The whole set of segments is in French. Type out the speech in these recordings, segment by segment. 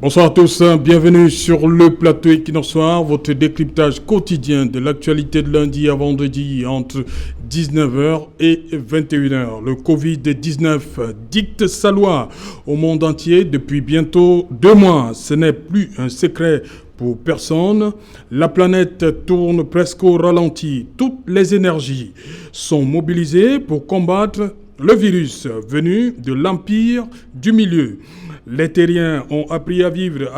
Bonsoir à tous, bienvenue sur le plateau Equinox Soir, votre décryptage quotidien de l'actualité de lundi à vendredi entre 19h et 21h. Le Covid-19 dicte sa loi au monde entier depuis bientôt 2 mois. Ce n'est plus un secret pour personne. La planète tourne presque au ralenti. Toutes les énergies sont mobilisées pour combattre le virus venu de l'empire du milieu. Les terriens ont appris à vivre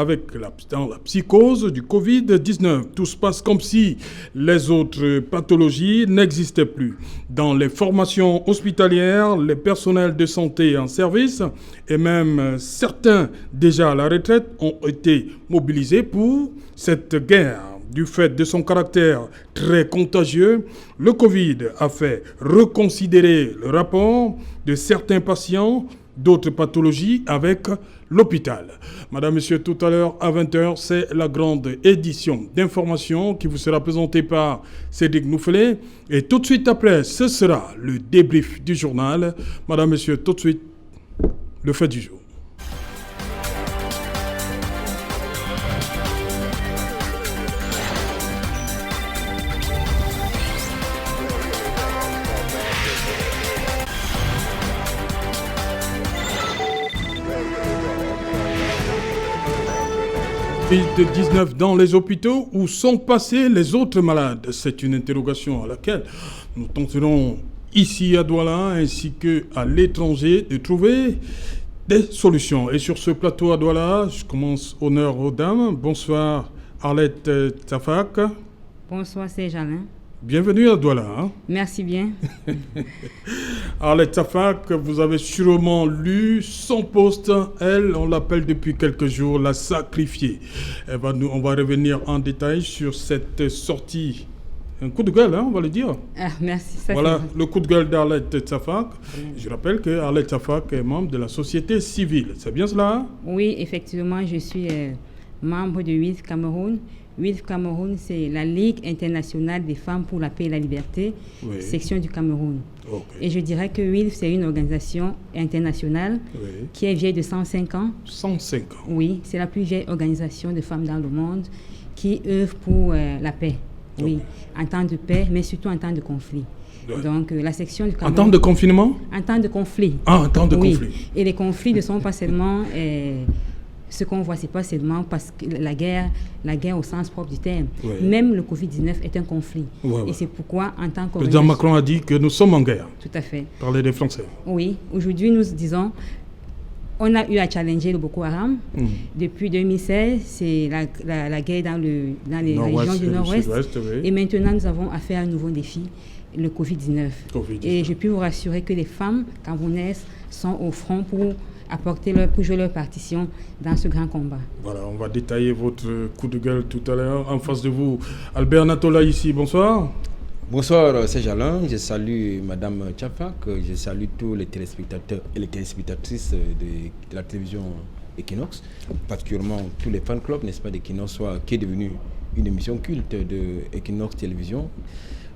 dans la psychose du Covid-19. Tout se passe comme si les autres pathologies n'existaient plus. Dans les formations hospitalières, les personnels de santé en service et même certains déjà à la retraite ont été mobilisés pour cette guerre. Du fait de son caractère très contagieux, le Covid a fait reconsidérer le rapport de certains patients d'autres pathologies avec l'hôpital. Madame, Monsieur, tout à l'heure à 20h, c'est la grande édition d'information qui vous sera présentée par Cédric Noufelet. Et tout de suite après, ce sera le débrief du journal. Madame, Monsieur, tout de suite, le fait du jour. Covid-19 dans les hôpitaux, où sont passés les autres malades? C'est une interrogation à laquelle nous tenterons ici à Douala ainsi qu'à l'étranger de trouver des solutions. Et sur ce plateau à Douala, je commence honneur aux dames. Bonsoir Arlette Tafak. Bonsoir Serge-Alain. Bienvenue à Douala. Merci bien. Arlette Tafak, vous avez sûrement lu son poste. Elle, on l'appelle depuis quelques jours la sacrifiée. On va revenir en détail sur cette sortie. Un coup de gueule, on va le dire. Ah, merci. Voilà le coup de gueule d'Arlette Tafak. Je rappelle que Arlette Tafak est membre de la société civile. C'est bien cela? Oui, effectivement, je suis membre de WILF Cameroun. WILF Cameroun, c'est la Ligue internationale des femmes pour la paix et la liberté, section du Cameroun. Okay. Et je dirais que WILF, c'est une organisation internationale qui est vieille de 105 ans. 105 ans? Oui, c'est la plus vieille organisation de femmes dans le monde qui œuvre pour la paix. Oui, en temps de paix, mais surtout en temps de conflit. Donc, la section du Cameroun... En temps de confinement? En temps de conflit. Ah, en temps de conflit. Et les conflits ne sont pas seulement... ce qu'on voit, c'est pas seulement parce que la guerre au sens propre du terme. Même le Covid-19 est un conflit. Et c'est pourquoi, en tant que... Le président Macron a dit que nous sommes en guerre. Tout à fait. Parler des Français. Oui. Aujourd'hui, nous disons, on a eu à challenger le Boko Haram. Depuis 2016, c'est la guerre dans les régions du Nord-Ouest. Et maintenant, nous avons affaire à un nouveau défi, le Covid-19. Et je peux vous rassurer que les femmes camerounaises sont au front pour jouer leur partition dans ce grand combat. Voilà, on va détailler votre coup de gueule tout à l'heure. En face de vous, Albert Natola ici, bonsoir. Bonsoir Serge-Alain, je salue Madame Tchafak, je salue tous les téléspectateurs et les téléspectatrices de la télévision Equinox, particulièrement tous les fan clubs, n'est-ce pas, d'Equinox, qui est devenu une émission culte de Equinox Télévision.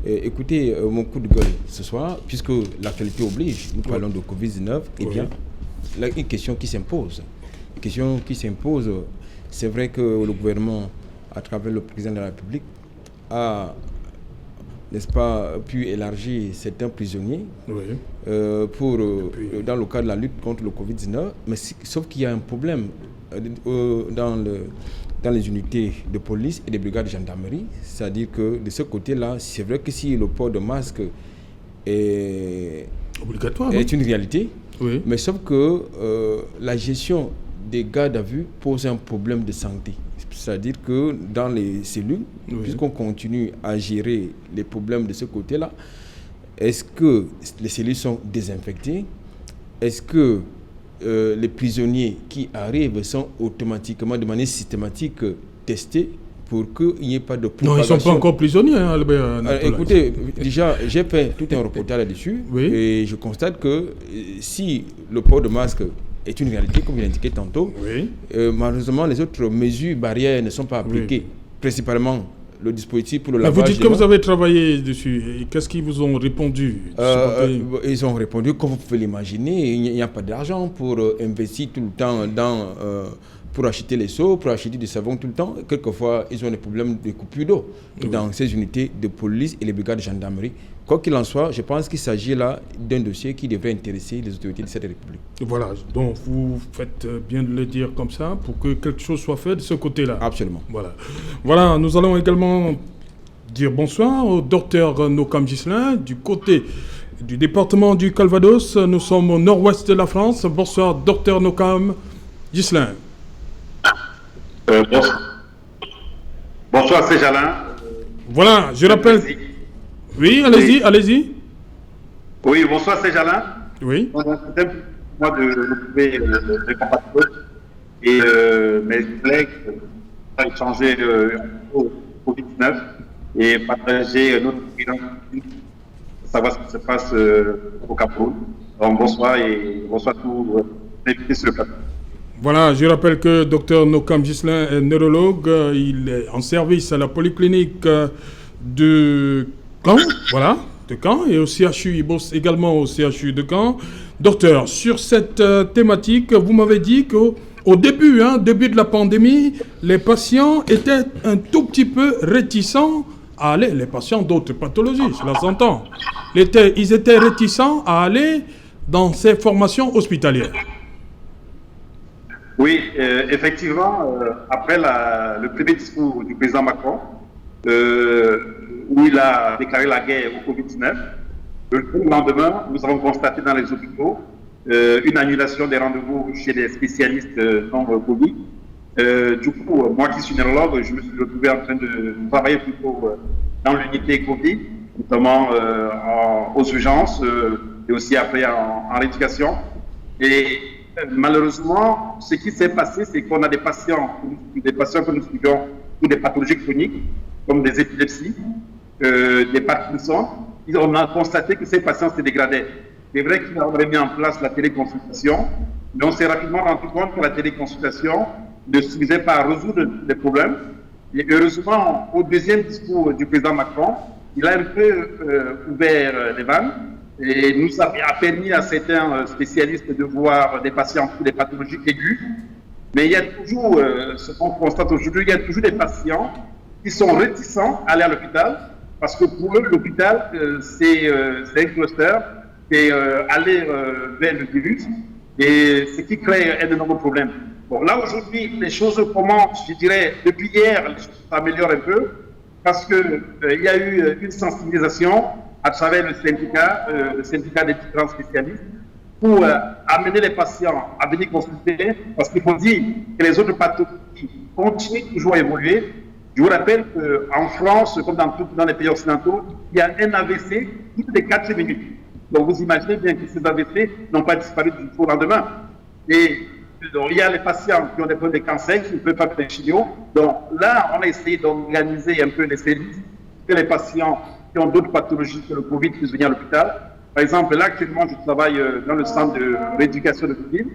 Écoutez, mon coup de gueule ce soir, puisque l'actualité oblige, nous parlons de Covid-19, eh bien, là, une question qui s'impose. C'est vrai que le gouvernement, à travers le président de la République, a, n'est-ce pas, pu élargir certains prisonniers dans le cadre de la lutte contre le Covid-19. Mais sauf qu'il y a un problème dans les unités de police et des brigades de gendarmerie. C'est-à-dire que de ce côté-là, c'est vrai que si le port de masque est obligatoire, est une réalité, mais sauf que la gestion des gardes à vue pose un problème de santé. C'est-à-dire que dans les cellules, puisqu'on continue à gérer les problèmes de ce côté-là, est-ce que les cellules sont désinfectées? Est-ce que les prisonniers qui arrivent sont automatiquement, de manière systématique, testés pour qu'il n'y ait pas de propagation? Non, ils ne sont pas encore prisonniers, hein, Albert. Écoutez, déjà, j'ai fait tout un reportage là-dessus et je constate que si le port de masque est une réalité, comme je l'indiquais tantôt, malheureusement, les autres mesures barrières ne sont pas appliquées, principalement le dispositif pour le lavage. Vous dites que vous avez travaillé dessus. Et qu'est-ce qu'ils vous ont répondu? Ils ont répondu, comme vous pouvez l'imaginer, il n'y a pas d'argent pour investir tout le temps dans pour acheter les seaux, pour acheter du savon tout le temps. Quelquefois, ils ont des problèmes de coupure d'eau dans ces unités de police et les brigades de gendarmerie. Quoi qu'il en soit, je pense qu'il s'agit là d'un dossier qui devrait intéresser les autorités de cette République. Voilà, donc vous faites bien de le dire comme ça pour que quelque chose soit fait de ce côté-là. Absolument. Voilà, nous allons également dire bonsoir au docteur Nokam Ghislain du côté du département du Calvados. Nous sommes au nord-ouest de la France. Bonsoir, docteur Nokam Ghislain. Bonsoir, c'est Jalin. Voilà, je rappelle. Oui, allez-y. Oui, bonsoir, c'est Jalin. Oui. C'est moi de retrouver mes compatriotes et mes collègues pour échanger au Covid-19 et partager notre bilan, savoir ce qui se passe au Cameroun. Donc, bonsoir et bonsoir à tous les invités sur le plateau. Voilà, je rappelle que Dr Nokam Ghislain est neurologue. Il est en service à la polyclinique de Caen, de Caen, et au CHU. Il bosse également au CHU de Caen. Docteur, sur cette thématique, vous m'avez dit qu'au début de la pandémie, les patients étaient un tout petit peu réticents à aller, les patients d'autres pathologies, cela s'entend. Ils étaient réticents à aller dans ces formations hospitalières. Oui, effectivement, après le premier discours du président Macron, où il a déclaré la guerre au Covid-19, le lendemain, nous avons constaté dans les hôpitaux une annulation des rendez-vous chez les spécialistes non Covid. Du coup, moi qui suis neurologue, je me suis retrouvé en train de travailler plutôt dans l'unité Covid, notamment aux urgences et aussi après en rééducation. Et malheureusement, ce qui s'est passé, c'est qu'on a des patients que nous suivons pour des pathologies chroniques, comme des épilepsies, des Parkinson. On a constaté que ces patients se dégradaient. C'est vrai qu'on avait mis en place la téléconsultation, mais on s'est rapidement rendu compte que la téléconsultation ne suffisait pas à résoudre les problèmes. Et heureusement, au deuxième discours du président Macron, il a un peu ouvert les vannes et nous a permis à certains spécialistes de voir des patients pour des pathologies aiguës. Mais il y a toujours, ce qu'on constate aujourd'hui, il y a toujours des patients qui sont réticents à aller à l'hôpital parce que pour eux, l'hôpital, c'est un cluster, c'est aller vers le virus et ce qui crée un énorme problème. Bon, là aujourd'hui, les choses commencent, je dirais, depuis hier, les choses s'améliorent un peu parce qu'il y a eu une sensibilisation à travers le syndicat des grands spécialistes, pour amener les patients à venir consulter, parce qu'il faut dire que les autres pathologies continuent toujours à évoluer. Je vous rappelle qu'en France, comme dans les pays occidentaux, il y a un AVC toutes les 4 minutes. Donc vous imaginez bien que ces AVC n'ont pas disparu du jour au lendemain. Et donc, il y a les patients qui ont des problèmes de cancer, qui ne peuvent pas faire de chimio. Donc là, on a essayé d'organiser un peu les services, que les patients qui ont d'autres pathologies que le Covid puissent venir à l'hôpital. Par exemple, là, actuellement, je travaille dans le centre de rééducation de Covid,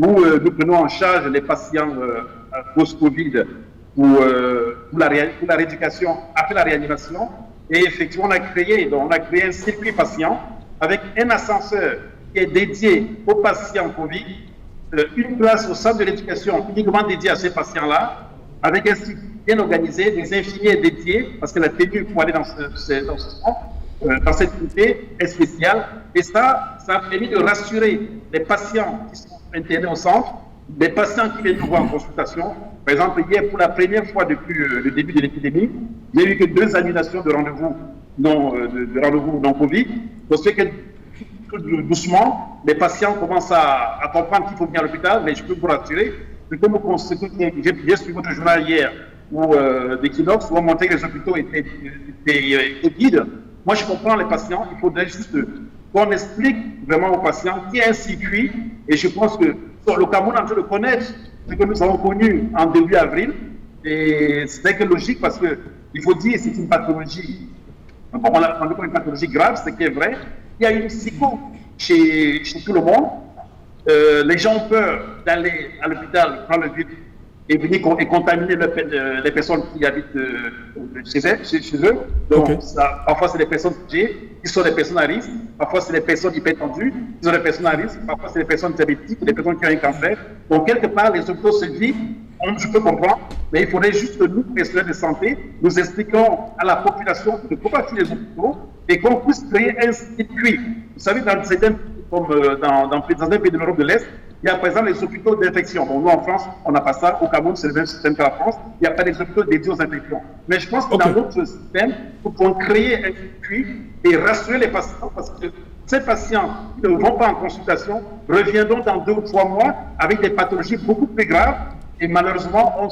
où nous prenons en charge les patients post-Covid pour la rééducation après la réanimation. Et effectivement, on a créé un circuit patient avec un ascenseur qui est dédié aux patients Covid, une place au centre de rééducation uniquement dédiée à ces patients-là, avec un site bien organisé, des infirmiers dédiés, parce que la tenue pour aller dans cette unité est spéciale. Et ça a permis de rassurer les patients qui sont internés au centre, les patients qui viennent nous voir en consultation. Par exemple, hier, pour la première fois depuis le début de l'épidémie, il n'y a eu que 2 annulations de rendez-vous non Covid. Donc, c'est que doucement, les patients commencent à comprendre qu'il faut venir à l'hôpital, mais je peux vous rassurer, j'ai suivi votre journal hier, ou d'Equinox, où on montrait que les hôpitaux étaient vides. Moi, je comprends les patients, il faudrait juste qu'on explique vraiment aux patients qu'il y a un circuit, et je pense que le Cameroun est en train de connaître ce que nous avons connu en début avril, et c'est que logique parce qu'il faut dire que c'est une pathologie, on l'a pris comme une pathologie grave, ce qui est vrai. Il y a une psycho chez tout le monde. Les gens ont peur d'aller à l'hôpital prendre le virus et venir et contaminer les personnes qui habitent chez eux. Donc, parfois, c'est des personnes âgées qui sont des personnes à risque, parfois, c'est des personnes hypertendues qui sont des personnes à risque, parfois, c'est des personnes diabétiques, des personnes qui ont un cancer. Donc, quelque part, les hôpitaux se disent, je peux comprendre, mais il faudrait juste que nous, personnels de santé, nous expliquons à la population de pourquoi les hôpitaux et qu'on puisse créer un circuit. Vous savez, dans certains, comme dans certains pays de l'Europe de l'Est, il y a par exemple les hôpitaux d'infection. Bon, nous en France, on n'a pas ça. Au Cameroun, c'est le même système que la France. Il n'y a pas des hôpitaux dédiés aux infections. Mais je pense que dans notre système, nous pouvons créer un circuit et rassurer les patients parce que ces patients qui ne vont pas en consultation reviendront dans 2 ou 3 mois avec des pathologies beaucoup plus graves. Et malheureusement, on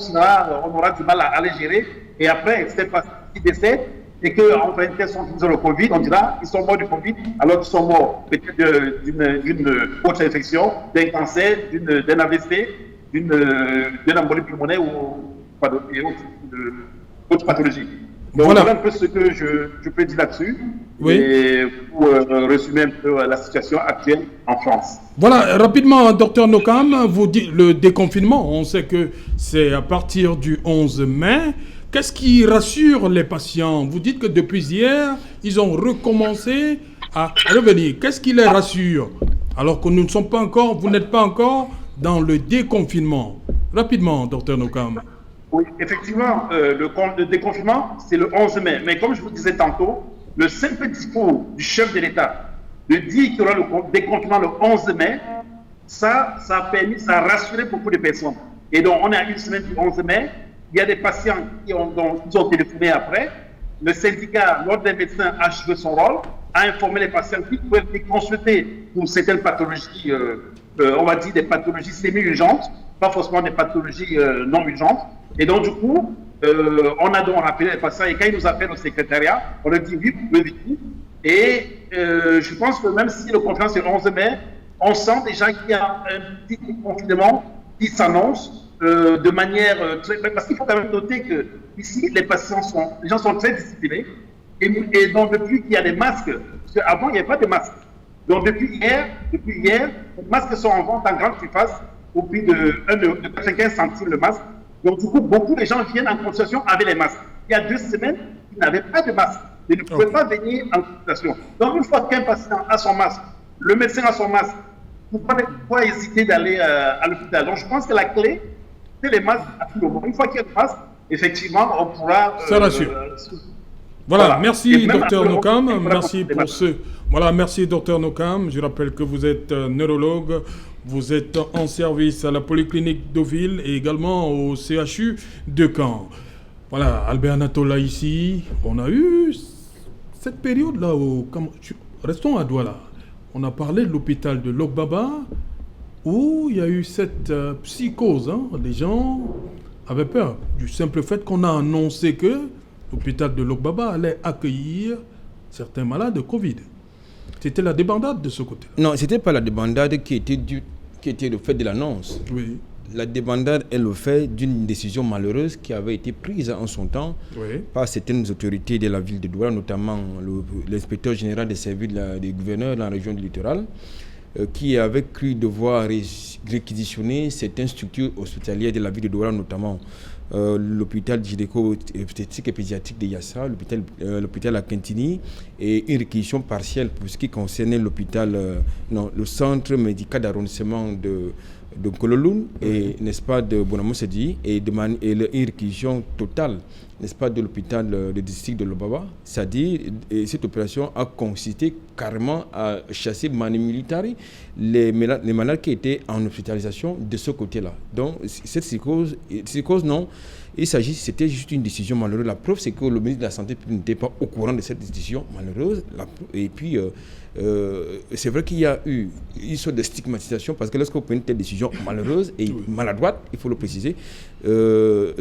aura du mal à les gérer. Et après, ces patients qui décèdent et qu'en 24 sont dans le Covid, on dira qu'ils sont morts du Covid, alors qu'ils sont morts peut-être d'une autre infection, d'un cancer, d'un AVC, d'une embolie pulmonaire ou d'autres pathologies. Donc voilà un peu ce que je peux dire là-dessus. Oui. Et pour résumer un peu la situation actuelle en France. Voilà, rapidement, Dr Nokam, vous dites le déconfinement, on sait que c'est à partir du 11 mai. Qu'est-ce qui rassure les patients? Vous dites que depuis hier, ils ont recommencé à revenir. Qu'est-ce qui les rassure? Alors que nous ne sommes pas encore, vous n'êtes pas encore dans le déconfinement. Rapidement, Dr Nokam. Oui, effectivement, le déconfinement, c'est le 11 mai. Mais comme je vous disais tantôt, le simple discours du chef de l'État de dire qu'il y aura le déconfinement le 11 mai, ça a permis, ça a rassuré beaucoup de personnes. Et donc, on est à une semaine du 11 mai. Il y a des patients qui ont téléphoné après. Le syndicat, l'ordre des médecins, a joué son rôle, a informé les patients qui pouvaient les consulter pour certaines pathologies, on va dire des pathologies semi-urgentes, pas forcément des pathologies non urgentes. Et donc, du coup, on a donc rappelé les patients, et quand ils nous appellent au secrétariat, on leur dit oui, vous pouvez venir. Et je pense que même si le confinement c'est le 11 mai, on sent déjà qu'il y a un petit confinement qui s'annonce de manière très... Parce qu'il faut quand même noter que ici, les gens sont très disciplinés. Et donc, depuis qu'il y a des masques, parce qu'avant, il n'y avait pas de masques. Donc, depuis hier, les masques sont en vente en grande surface au prix de 95 centimes le masque. Donc, du coup, beaucoup de gens viennent en consultation avec les masques. Il y a 2 semaines, ils n'avaient pas de masque. Ils ne pouvaient pas venir en consultation. Donc, une fois qu'un patient a son masque, le médecin a son masque, il ne faut pas hésiter d'aller à l'hôpital. Donc, je pense que la clé, c'est les masques à tout le monde. Une fois qu'il y a le masque, effectivement, on pourra... Ça rassure. Voilà, merci Dr Nokam, merci pour ce... Voilà, merci Dr Nokam. Je rappelle que vous êtes neurologue, vous êtes en service à la Polyclinique Deauville et également au CHU de Caen. Voilà, Albert Natola ici. On a eu cette période-là où... Restons à Douala. On a parlé de l'hôpital de Lok-Baba où il y a eu cette psychose. Hein. Les gens avaient peur du simple fait qu'on a annoncé que l'hôpital de Lok-Baba allait accueillir certains malades de Covid. C'était la débandade de ce côté. Non, ce n'était pas la débandade qui était le fait de l'annonce. Oui. La débandade est le fait d'une décision malheureuse qui avait été prise en son temps par certaines autorités de la ville de Douala, notamment l'inspecteur général des services des gouverneurs dans la région du littoral, qui avait cru devoir réquisitionner certaines structures hospitalières de la ville de Douala, notamment l'hôpital gynéco-obstétrique et pédiatrique de Yassa, l'hôpital à Kintini, et une réquisition partielle pour ce qui concernait le centre médical d'arrondissement de Kololoun et n'est-ce pas de Bonamosedi et une réquisition totale, n'est-ce pas, de l'hôpital de district de Lok-Baba. C'est-à-dire, cette opération a consisté carrément à chasser manu militari les malades qui étaient en hospitalisation de ce côté-là. Donc cette psychose non, c'était juste une décision malheureuse. La preuve, c'est que le ministre de la Santé n'était pas au courant de cette décision malheureuse. Et puis c'est vrai qu'il y a eu une sorte de stigmatisation parce que lorsqu'on prend une telle décision malheureuse et maladroite, il faut le préciser,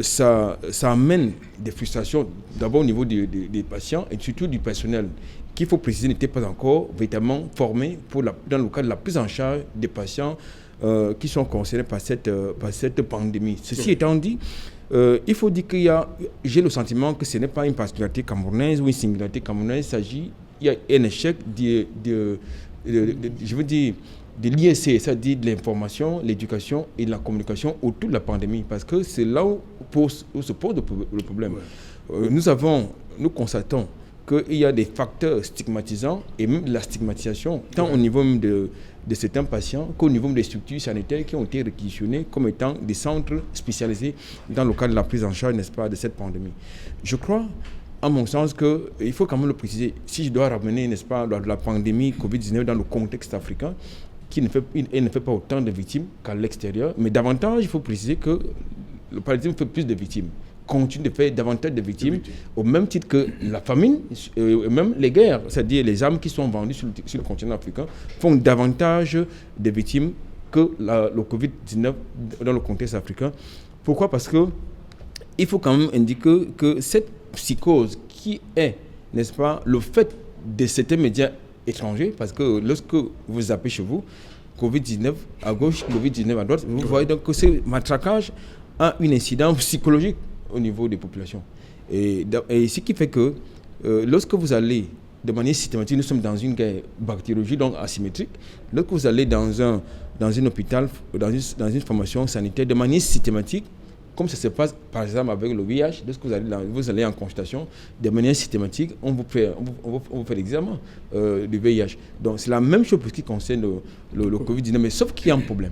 ça amène des frustrations d'abord au niveau des patients et surtout du personnel qui, il faut préciser, n'était pas encore véritablement formé dans le cadre de la prise en charge des patients qui sont concernés par cette pandémie. Ceci étant dit, il faut dire j'ai le sentiment que ce n'est pas une particularité camerounaise ou une singularité camerounaise. Il y a un échec je veux dire, de l'ISC, c'est-à-dire de l'information, l'éducation et la communication autour de la pandémie, parce que c'est là où se pose le problème. Nous constatons qu'il y a des facteurs stigmatisants et même de la stigmatisation, tant au niveau même de certains patients qu'au niveau des structures sanitaires qui ont été réquisitionnées comme étant des centres spécialisés dans le cadre de la prise en charge, n'est-ce pas, de cette pandémie. Je crois, à mon sens, qu'il faut quand même le préciser, si je dois ramener, n'est-ce pas, la pandémie Covid-19 dans le contexte africain, elle ne fait pas autant de victimes qu'à l'extérieur, mais davantage, il faut préciser que le paludisme fait plus de victimes, continue de faire davantage de victimes, au même titre que la famine, même les guerres, c'est-à-dire les armes qui sont vendues sur le continent africain, font davantage de victimes que le Covid-19 dans le contexte africain. Pourquoi ? Parce qu'il faut quand même indiquer que cette psychose qui est, n'est-ce pas, le fait de certains médias étrangers, parce que lorsque vous zappez chez vous, Covid-19 à gauche, Covid-19 à droite, vous voyez donc que ce matraquage a une incidence psychologique au niveau des populations. Et ce qui fait que lorsque vous allez de manière systématique, nous sommes dans une guerre bactériologique, donc asymétrique, lorsque vous allez dans un hôpital, dans une formation sanitaire, de manière systématique, comme ça se passe par exemple avec le VIH, lorsque vous allez en consultation, de manière systématique, on vous fait l'examen du VIH. Donc c'est la même chose pour ce qui concerne le Covid-19, mais sauf qu'il y a un problème.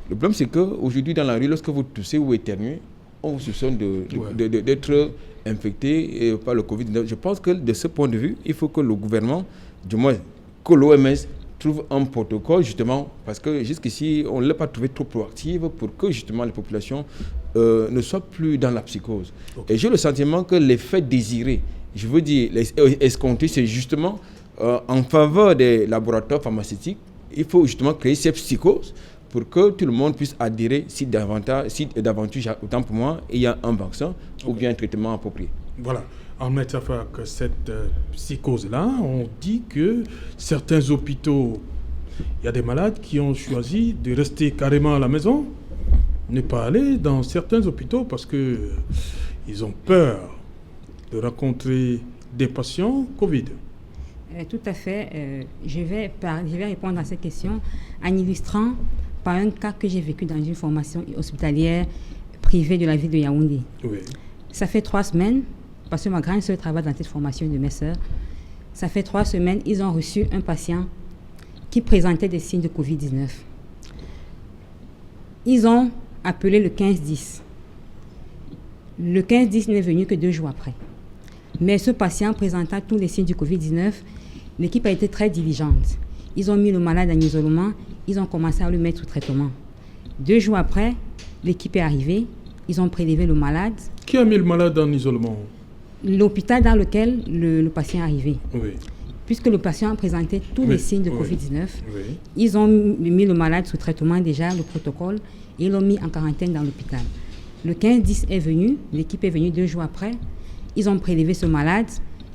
Le problème c'est qu'aujourd'hui dans la rue, lorsque vous toussez ou éternuez, on vous soupçonne d'être infecté par le Covid-19. Je pense que de ce point de vue, il faut que le gouvernement, du moins que l'OMS, trouve un protocole justement, parce que jusqu'ici, on ne l'a pas trouvé trop proactive pour que justement les populations ne soient plus dans la psychose. Okay. Et j'ai le sentiment que l'effet désiré, je veux dire, escompté, c'est justement en faveur des laboratoires pharmaceutiques. Il faut justement créer cette psychose pour que tout le monde puisse adhérer si d'aventure, autant pour moi, il y a un vaccin ou bien un traitement approprié. Voilà. En métaphore, cette psychose-là, on dit que certains hôpitaux, il y a des malades qui ont choisi de rester carrément à la maison, ne pas aller dans certains hôpitaux parce qu'ils ont peur de rencontrer des patients Covid. Tout à fait. Je vais répondre à cette question en illustrant par un cas que j'ai vécu dans une formation hospitalière privée de la ville de Yaoundé. Oui. Ça fait 3 semaines, parce que ma grande sœur travaille dans cette formation de mes sœurs. Ça fait 3 semaines, ils ont reçu un patient qui présentait des signes de Covid-19. Ils ont appelé le 15-10. Le 15-10 n'est venu que 2 jours après. Mais ce patient présentant tous les signes du Covid-19, l'équipe a été très diligente. Ils ont mis le malade en isolement, ils ont commencé à le mettre sous traitement. 2 jours après, l'équipe est arrivée, ils ont prélevé le malade. Qui a mis le malade en isolement ? L'hôpital dans lequel le patient est arrivé. Oui. Puisque le patient présentait tous les signes de Covid-19, oui. Ils ont mis le malade sous traitement déjà, le protocole, et ils l'ont mis en quarantaine dans l'hôpital. Le 15-10 est venu, l'équipe est venue 2 jours après, ils ont prélevé ce malade,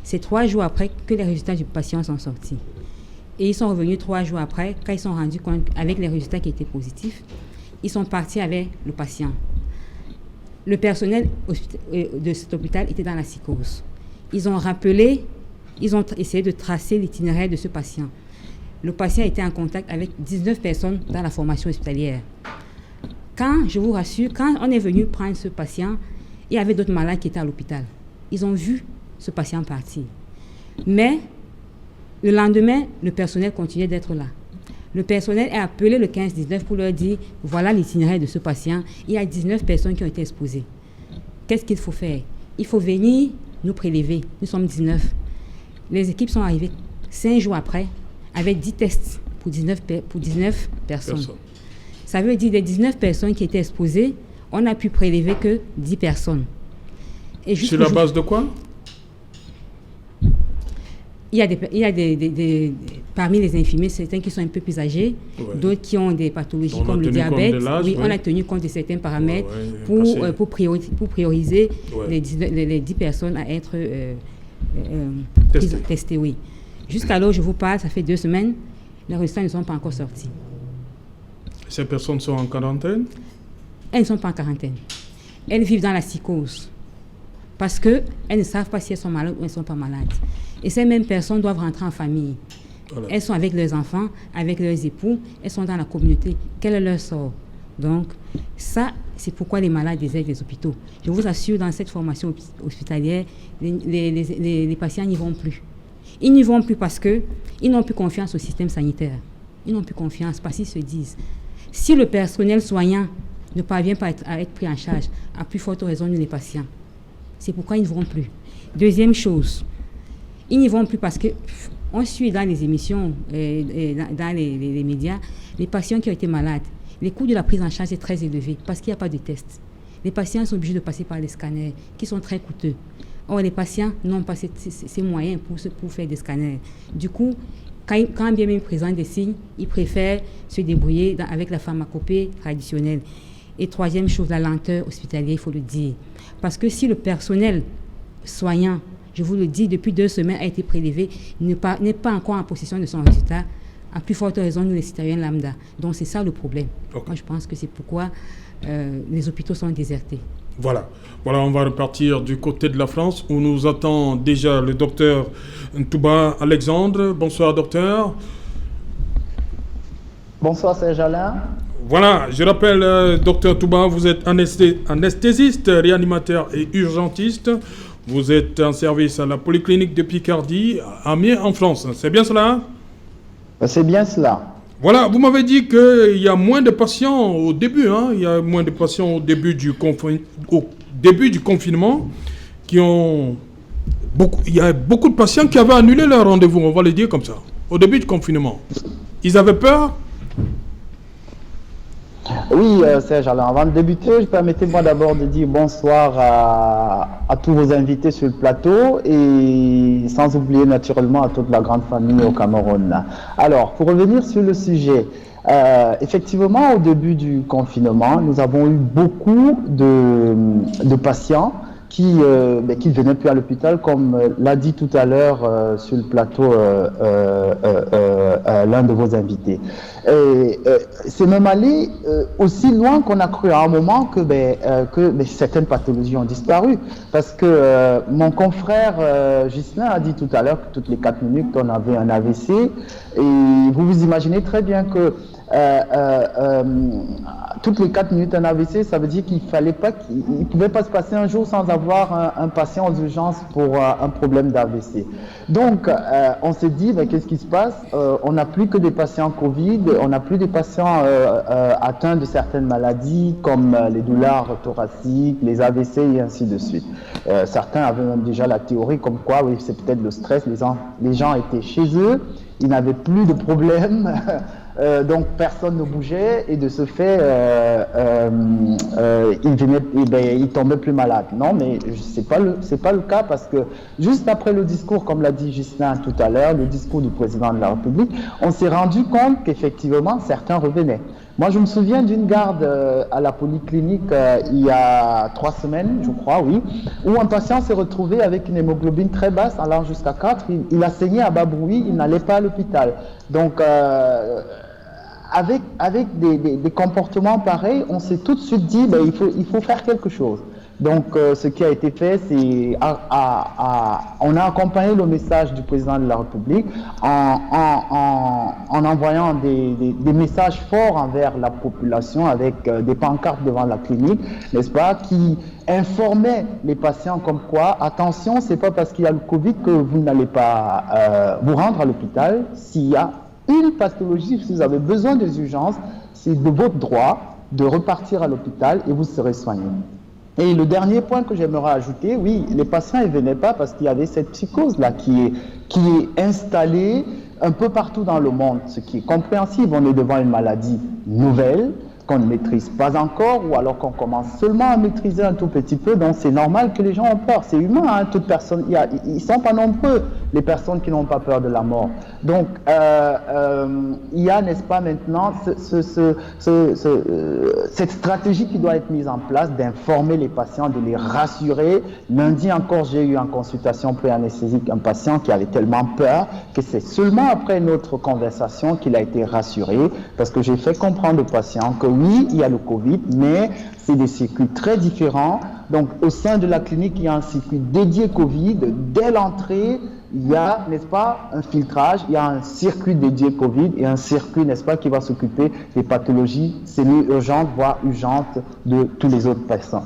c'est 3 jours après que les résultats du patient sont sortis. Et ils sont revenus 3 jours après, quand ils sont rendus compte avec les résultats qui étaient positifs, ils sont partis avec le patient. Le personnel de cet hôpital était dans la psychose. Ils ont essayé de tracer l'itinéraire de ce patient. Le patient était en contact avec 19 personnes dans la formation hospitalière. Je vous rassure, quand on est venu prendre ce patient, il y avait d'autres malades qui étaient à l'hôpital. Ils ont vu ce patient partir. Mais le lendemain, le personnel continuait d'être là. Le personnel a appelé le 15-19 pour leur dire, voilà l'itinéraire de ce patient. Il y a 19 personnes qui ont été exposées. Qu'est-ce qu'il faut faire ? Il faut venir nous prélever. Nous sommes 19. Les équipes sont arrivées 5 jours après avec 10 tests pour 19 personnes. Ça veut dire des 19 personnes qui étaient exposées, on n'a pu prélever que 10 personnes. Et sur la base de quoi ? Il y a parmi les infirmiers, certains qui sont un peu plus âgés, d'autres qui ont des pathologies comme le diabète. On a tenu compte de certains paramètres pour prioriser les 10 personnes à être testées. Oui. Jusqu'à là où je vous parle, ça fait 2 semaines, les résultats ne sont pas encore sortis. Ces personnes sont en quarantaine ? Elles ne sont pas en quarantaine. Elles vivent dans la psychose parce qu'elles ne savent pas si elles sont malades ou elles ne sont pas malades. Et ces mêmes personnes doivent rentrer en famille. Voilà. Elles sont avec leurs enfants, avec leurs époux, elles sont dans la communauté. Quel est leur sort? Donc, ça, c'est pourquoi les malades désertent les hôpitaux. Je vous assure, dans cette formation hospitalière, les patients n'y vont plus. Ils n'y vont plus parce qu'ils n'ont plus confiance au système sanitaire. Ils n'ont plus confiance parce qu'ils se disent, si le personnel soignant ne parvient pas à être pris en charge, à plus forte raison, nous les patients. C'est pourquoi ils ne vont plus. Deuxième chose, ils n'y vont plus parce qu'on suit dans les émissions, dans les médias, les patients qui ont été malades. Les coûts de la prise en charge est très élevé parce qu'il n'y a pas de tests. Les patients sont obligés de passer par les scanners qui sont très coûteux. Or, les patients n'ont pas ces moyens pour faire des scanners. Du coup, quand bien même ils présentent des signes, ils préfèrent se débrouiller avec la pharmacopée traditionnelle. Et troisième chose, la lenteur hospitalière, il faut le dire. Parce que si le personnel soignant, je vous le dis, depuis 2 semaines a été prélevé, n'est pas encore en possession de son résultat, à plus forte raison, nous les citoyens lambda. Donc c'est ça le problème. Okay. Moi je pense que c'est pourquoi les hôpitaux sont désertés. Voilà, on va repartir du côté de la France où nous attend déjà le docteur Ntouba Alexandre. Bonsoir docteur. Bonsoir Serge Alain. Voilà, je rappelle docteur Touba, vous êtes anesthésiste, réanimateur et urgentiste. Vous êtes en service à la polyclinique de Picardie à Amiens en France. C'est bien cela? C'est bien cela. Voilà, vous m'avez dit qu'il y a moins de patients au début, hein? Il y a moins de patients au début du confinement qui ont... Il y a beaucoup de patients qui avaient annulé leur rendez-vous, on va le dire comme ça, au début du confinement. Ils avaient peur? Oui, Serge, alors avant de débuter, permettez-moi d'abord de dire bonsoir à tous vos invités sur le plateau et sans oublier naturellement à toute la grande famille au Cameroun. Alors, pour revenir sur le sujet, effectivement, au début du confinement, nous avons eu beaucoup de patients qui ne venaient plus à l'hôpital, comme l'a dit tout à l'heure sur le plateau l'un de vos invités. C'est même allé aussi loin qu'on a cru à un moment que certaines pathologies ont disparu. Parce que mon confrère Ghislain a dit tout à l'heure que toutes les 4 minutes on avait un AVC. Et vous vous imaginez très bien que toutes les 4 minutes un AVC, ça veut dire qu'il ne pouvait pas se passer un jour sans avoir un patient aux urgences pour un problème d'AVC. Donc, on s'est dit, qu'est-ce qui se passe? On n'a plus que des patients Covid, on n'a plus des patients atteints de certaines maladies comme les douleurs thoraciques, les AVC et ainsi de suite. Certains avaient même déjà la théorie comme quoi, oui, c'est peut-être le stress, les gens étaient chez eux, ils n'avaient plus de problème. Donc personne ne bougeait et de ce fait, ils tombaient plus malades. Non, mais c'est pas le cas parce que juste après le discours, comme l'a dit Ghislain tout à l'heure, le discours du président de la République, on s'est rendu compte qu'effectivement certains revenaient. Moi, je me souviens d'une garde à la polyclinique il y a 3 semaines, je crois, oui, où un patient s'est retrouvé avec une hémoglobine très basse, allant jusqu'à 4. Il a saigné à bas bruit, il n'allait pas à l'hôpital. Donc, avec des comportements pareils, on s'est tout de suite dit il faut faire quelque chose. Donc, ce qui a été fait, c'est on a accompagné le message du président de la République en envoyant des messages forts envers la population avec des pancartes devant la clinique, n'est-ce pas, qui informaient les patients comme quoi, attention, c'est pas parce qu'il y a le Covid que vous n'allez pas vous rendre à l'hôpital. S'il y a une pathologie, si vous avez besoin des urgences, c'est de votre droit de repartir à l'hôpital et vous serez soigné. Et le dernier point que j'aimerais ajouter, oui, les patients ne venaient pas parce qu'il y avait cette psychose-là qui est installée un peu partout dans le monde, ce qui est compréhensible. On est devant une maladie nouvelle qu'on ne maîtrise pas encore ou alors qu'on commence seulement à maîtriser un tout petit peu, donc c'est normal que les gens ont peur. C'est humain, hein, toute personne, ils ne sont pas nombreux, les personnes qui n'ont pas peur de la mort. Donc, il y a, n'est-ce pas, maintenant, cette stratégie qui doit être mise en place d'informer les patients, de les rassurer. Lundi encore, j'ai eu en consultation pré-anesthésique un patient qui avait tellement peur que c'est seulement après notre conversation qu'il a été rassuré, parce que j'ai fait comprendre au patient que oui, il y a le Covid, mais c'est des circuits très différents. Donc, au sein de la clinique, il y a un circuit dédié Covid. Dès l'entrée, il y a, n'est-ce pas, un filtrage, il y a un circuit dédié Covid et un circuit, n'est-ce pas, qui va s'occuper des pathologies semi-urgentes, voire urgentes de toutes les autres personnes.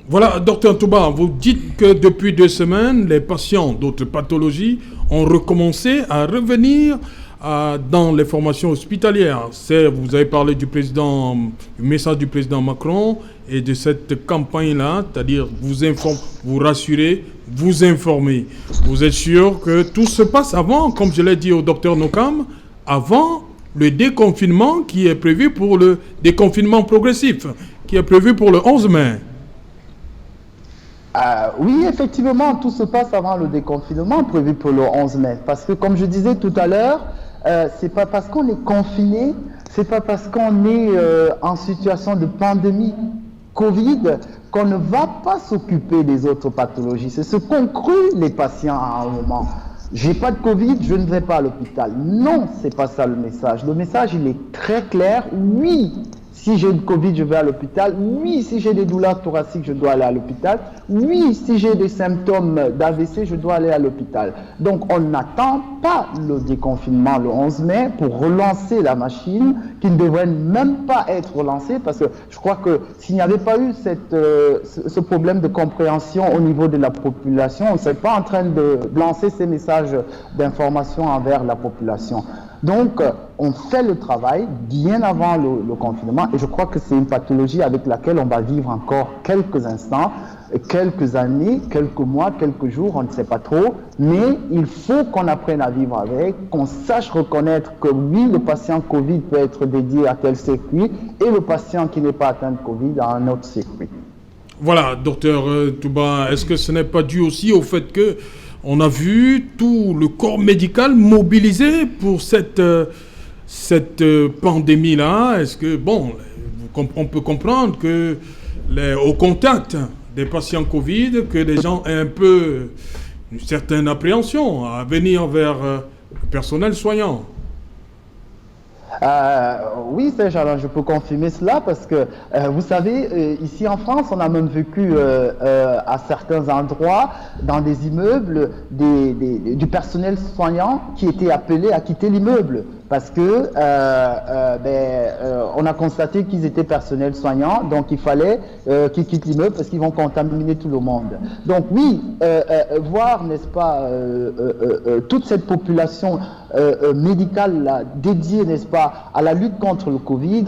Voilà, Dr Touba, vous dites que depuis 2 semaines, les patients d'autres pathologies ont recommencé à revenir dans les formations hospitalières. Vous avez parlé du message du président Macron et de cette campagne-là, c'est-à-dire vous rassurer, vous informer. Vous êtes sûr que tout se passe avant, comme je l'ai dit au docteur Nokam, avant le déconfinement qui est prévu pour le déconfinement progressif, qui est prévu pour le 11 mai. Oui, effectivement, tout se passe avant le déconfinement prévu pour le 11 mai. Parce que, comme je disais tout à l'heure, c'est pas parce qu'on est confiné, c'est pas parce qu'on est en situation de pandémie Covid qu'on ne va pas s'occuper des autres pathologies. C'est ce qu'ont cru les patients à un moment. J'ai pas de Covid, je ne vais pas à l'hôpital. Non, c'est pas ça le message. Le message, il est très clair. Oui, si j'ai le Covid, je vais à l'hôpital. Oui, si j'ai des douleurs thoraciques, je dois aller à l'hôpital. Oui, si j'ai des symptômes d'AVC, je dois aller à l'hôpital. Donc, on n'attend pas le déconfinement le 11 mai pour relancer la machine, qui ne devrait même pas être relancée, parce que je crois que s'il n'y avait pas eu ce problème de compréhension au niveau de la population, on ne serait pas en train de lancer ces messages d'information envers la population. Donc, on fait le travail bien avant le confinement et je crois que c'est une pathologie avec laquelle on va vivre encore quelques instants, quelques années, quelques mois, quelques jours, on ne sait pas trop, mais il faut qu'on apprenne à vivre avec, qu'on sache reconnaître que oui, le patient Covid peut être dédié à tel circuit et le patient qui n'est pas atteint de Covid à un autre circuit. Voilà, docteur Touba, est-ce que ce n'est pas dû aussi au fait que on a vu tout le corps médical mobilisé pour cette pandémie-là? Est-ce que, on peut comprendre que au contact des patients Covid, que les gens aient un peu une certaine appréhension à venir vers le personnel soignant? Oui, Serge, alors je peux confirmer cela parce que, vous savez, ici en France, on a même vécu à certains endroits, dans des immeubles, du personnel soignant qui était appelé à quitter l'immeuble parce que on a constaté qu'ils étaient personnel soignant, donc il fallait qu'ils quittent l'immeuble parce qu'ils vont contaminer tout le monde. Donc oui, voir, n'est-ce pas, toute cette population médicale là, dédiée, n'est-ce pas, à la lutte contre le Covid,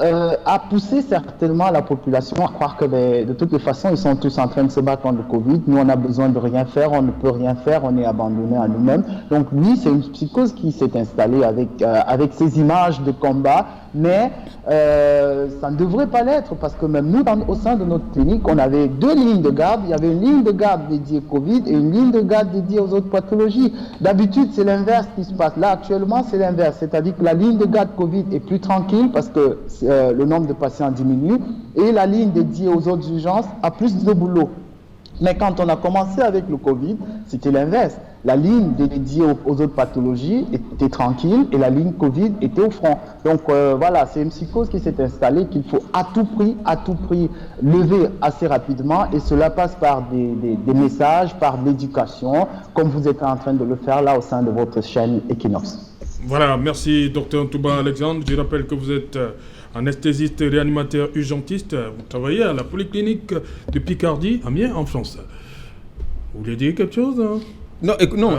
a poussé certainement la population à croire que de toutes les façons, ils sont tous en train de se battre contre le Covid. Nous, on a besoin de rien faire, on ne peut rien faire, on est abandonné à nous-mêmes. Donc oui, c'est une psychose qui s'est installée avec ces images de combat, mais ça ne devrait pas l'être parce que même nous, au sein de notre clinique, on avait 2 lignes de garde. Il y avait une ligne de garde dédiée Covid et une ligne de garde dédiée aux autres pathologies. D'habitude, c'est l'inverse qui se passe. Là, actuellement, c'est l'inverse. C'est-à-dire que la ligne de garde Covid est plus tranquille parce que le nombre de patients diminue et la ligne dédiée aux autres urgences a plus de boulot. Mais quand on a commencé avec le Covid, c'était l'inverse. La ligne dédiée aux autres pathologies était tranquille et la ligne Covid était au front. Donc voilà, c'est une psychose qui s'est installée qu'il faut à tout prix lever assez rapidement et cela passe par des messages, par l'éducation, comme vous êtes en train de le faire là au sein de votre chaîne Equinox. Voilà, merci Dr Touba Alexandre. Je rappelle que vous êtes anesthésiste, réanimateur, urgentiste. Vous travaillez à la polyclinique de Picardie, Amiens, en France. Vous voulez dire quelque chose Non,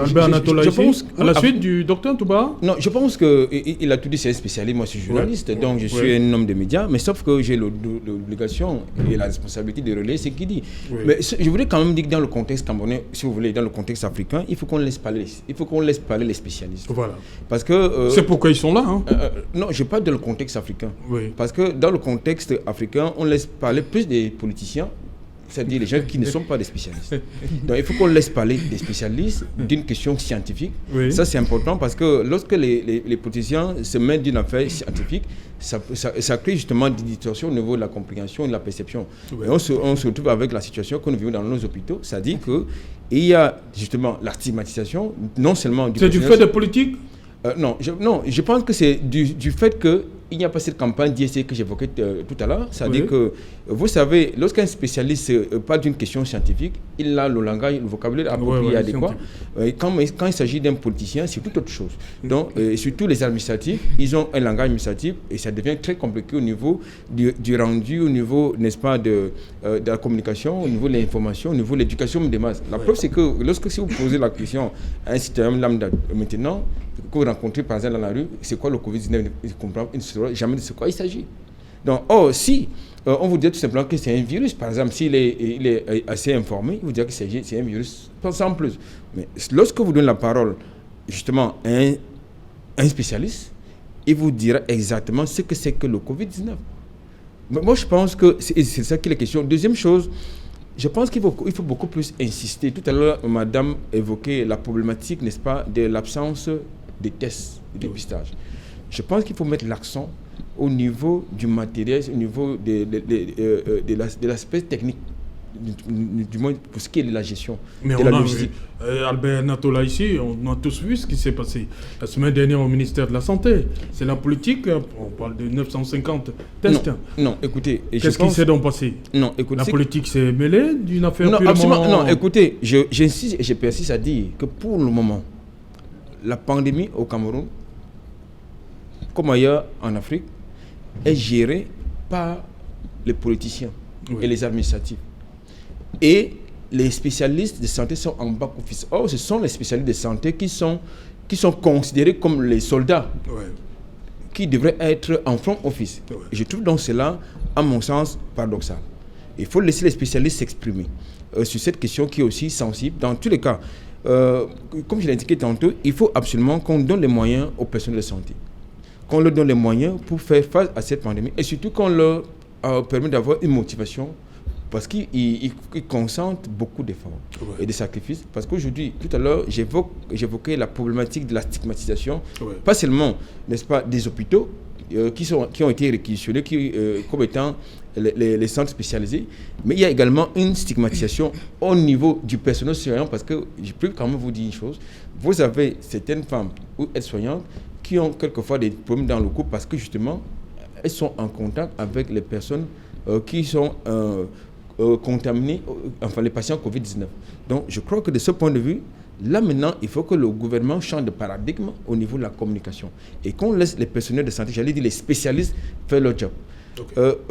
je pense à la suite du docteur Touba. Non, je pense qu'il a tout dit, c'est un spécialiste, moi je suis journaliste, donc je suis un homme de médias, mais sauf que j'ai l'obligation et la responsabilité de relayer ce qu'il dit. Mais je voudrais quand même dire que dans le contexte camerounais, si vous voulez, dans le contexte africain, il faut qu'on laisse parler les spécialistes. Voilà. Parce que c'est pourquoi ils sont là. Non, je parle dans le contexte africain. Parce que dans le contexte africain, on laisse parler plus des politiciens, c'est-à-dire les gens qui ne sont pas des spécialistes. Donc il faut qu'on laisse parler des spécialistes d'une question scientifique. Ça c'est important parce que lorsque les politiciens se mettent d'une affaire scientifique, ça crée justement des distorsions au niveau de la compréhension et de la perception. Et on se retrouve avec la situation que nous vivons dans nos hôpitaux, c'est-à-dire qu'il y a justement la stigmatisation, non seulement du... C'est du fait de politique? Non, je pense que c'est du fait que il n'y a pas cette campagne d'ISC que j'évoquais tout à l'heure. C'est-à-dire que, vous savez, lorsqu'un spécialiste parle d'une question scientifique, il a le langage, le vocabulaire approprié et adéquat. Quand il s'agit d'un politicien, c'est tout autre chose. Donc, surtout les administratifs, ils ont un langage administratif et ça devient très compliqué au niveau du rendu, au niveau, n'est-ce pas, de la communication, au niveau de l'information, au niveau de l'éducation des masses. La preuve, c'est que si vous posez la question à un citoyen lambda maintenant, que vous rencontrez par exemple dans la rue, c'est quoi le Covid-19, il comprend, il ne saura jamais de ce quoi il s'agit. Donc, si on vous dit tout simplement que c'est un virus, par exemple, s'il est assez informé, il vous dira que c'est un virus, sans plus. Mais lorsque vous donnez la parole justement à un spécialiste, il vous dira exactement ce que c'est que le Covid-19. Moi, je pense que c'est ça qui est la question. Deuxième chose, je pense qu'il faut beaucoup plus insister. Tout à l'heure, madame évoquait la problématique, n'est-ce pas, de l'absence des tests de dépistage. Je pense qu'il faut mettre l'accent au niveau du matériel, au niveau de l'aspect technique, du moins pour ce qui est de la gestion, mais de la logistique. Albert Natola ici, on a tous vu ce qui s'est passé la semaine dernière au ministère de la Santé. C'est la politique, on parle de 950 tests. Non, écoutez... Qu'est-ce qui s'est donc passé? Non, écoutez... La politique s'est mêlée d'une affaire purement... Absolument, non, écoutez, j'insiste et je persiste à dire que pour le moment, la pandémie au Cameroun, comme ailleurs en Afrique, est gérée par les politiciens et les administratifs. Et les spécialistes de santé sont en back-office. Or, ce sont les spécialistes de santé qui sont considérés comme les soldats qui devraient être en front office. Je trouve donc cela, à mon sens, paradoxal. Il faut laisser les spécialistes s'exprimer sur cette question qui est aussi sensible. Dans tous les cas, comme je l'ai indiqué tantôt, il faut absolument qu'on donne les moyens aux personnels de santé. Qu'on leur donne les moyens pour faire face à cette pandémie et surtout qu'on leur permet d'avoir une motivation parce qu'ils consentent beaucoup d'efforts et de sacrifices. Parce qu'aujourd'hui, tout à l'heure, j'évoquais la problématique de la stigmatisation, pas seulement, n'est-ce pas, des hôpitaux qui ont été réquisitionnés comme étant les centres spécialisés, mais il y a également une stigmatisation au niveau du personnel soignant parce que je peux quand même vous dire une chose, vous avez certaines femmes ou aides-soignantes qui ont quelquefois des problèmes dans le couple parce que justement, elles sont en contact avec les personnes qui sont contaminées, enfin les patients Covid-19. Donc je crois que de ce point de vue, là maintenant, il faut que le gouvernement change de paradigme au niveau de la communication et qu'on laisse les personnels de santé, j'allais dire les spécialistes, faire leur job.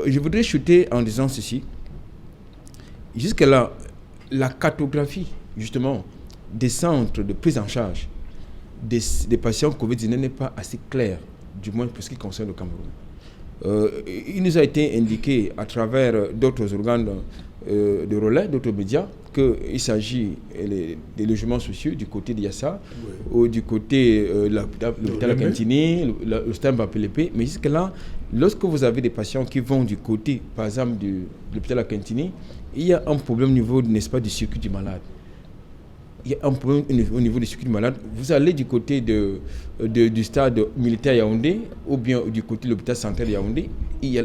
Je voudrais chuter en disant ceci. Jusque-là, la cartographie justement des centres de prise en charge des patients Covid-19 n'est pas assez claire, du moins pour ce qui concerne le Cameroun. Il nous a été indiqué à travers d'autres organes de relais, d'autres médias, qu'il s'agit des logements sociaux du côté de Yassa ou du côté de l'hôpital Akintini, le Stamp APLP. Mais jusque-là, lorsque vous avez des patients qui vont du côté, par exemple, de l'hôpital Akintini, il y a un problème au niveau, n'est-ce pas, du circuit du malade. Il y a un problème au niveau du circuit du malade. Vous allez du côté du stade militaire Yaoundé ou bien du côté de l'hôpital central Yaoundé,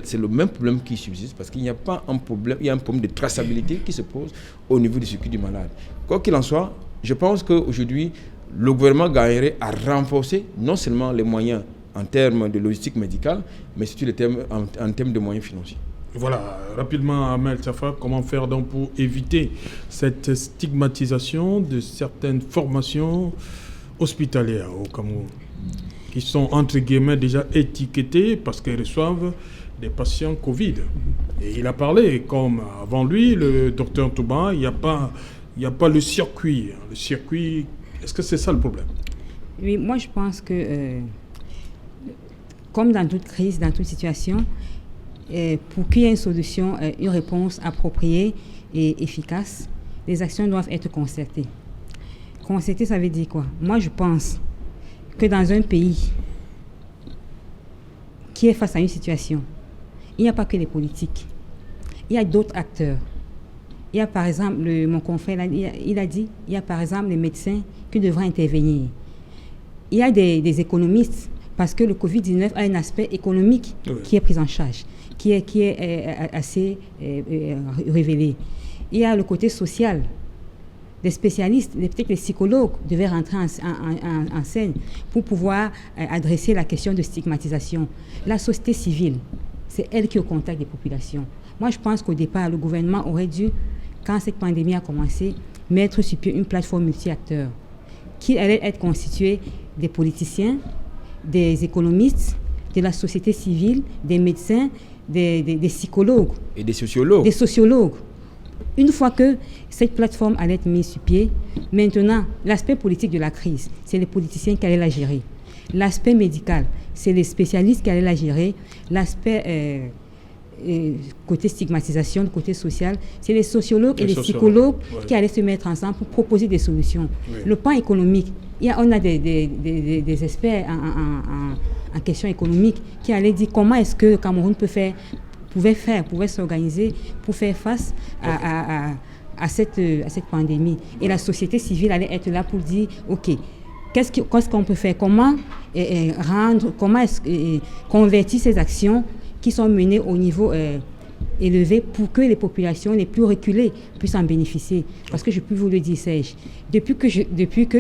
c'est le même problème qui subsiste parce qu'il n'y a pas un problème, il y a un problème de traçabilité qui se pose au niveau du circuit du malade. Quoi qu'il en soit, je pense qu'aujourd'hui, le gouvernement gagnerait à renforcer non seulement les moyens en termes de logistique médicale, mais surtout en termes de moyens financiers. Voilà, rapidement, Amel Safa, comment faire donc pour éviter cette stigmatisation de certaines formations hospitalières au Cameroun, qui sont entre guillemets déjà étiquetées parce qu'elles reçoivent des patients Covid. Et il a parlé, comme avant lui, le docteur Touba, il n'y a pas le circuit. Le circuit, est-ce que c'est ça le problème? Oui, moi je pense que, comme dans toute crise, dans toute situation, pour qu'il y ait une solution, une réponse appropriée et efficace, les actions doivent être concertées. Concertées, ça veut dire quoi? Moi, je pense que dans un pays qui est face à une situation, il n'y a pas que les politiques. Il y a d'autres acteurs. Il y a par exemple, mon confrère, il a dit, il y a par exemple les médecins qui devraient intervenir. Il y a des économistes, parce que le Covid-19 a un aspect économique qui est pris en charge, qui est assez révélé. Il y a le côté social. des spécialistes, peut-être les psychologues devaient rentrer en scène pour pouvoir adresser la question de stigmatisation. La société civile, c'est elle qui est au contact des populations. Moi, je pense qu'au départ, le gouvernement aurait dû, quand cette pandémie a commencé, mettre sur pied une plateforme multi-acteurs qui allait être constituée des politiciens, des économistes, de la société civile, des médecins, des psychologues. Et des sociologues. Des sociologues. Une fois que cette plateforme allait être mise sur pied, maintenant, l'aspect politique de la crise, c'est les politiciens qui allaient la gérer. L'aspect médical, c'est les spécialistes qui allaient la gérer. L'aspect côté stigmatisation, côté social, c'est les sociologues et les psychologues qui allaient se mettre ensemble pour proposer des solutions. Oui. Le plan économique, on a des experts en question économique qui allaient dire comment est-ce que le Cameroun pouvait s'organiser pour faire face à cette pandémie. Et la société civile allait être là pour dire, OK, qu'est-ce qu'on peut faire? Comment convertir ces actions qui sont menées au niveau élevé pour que les populations les plus reculées puissent en bénéficier. Parce que je peux vous le dire, Serge, depuis que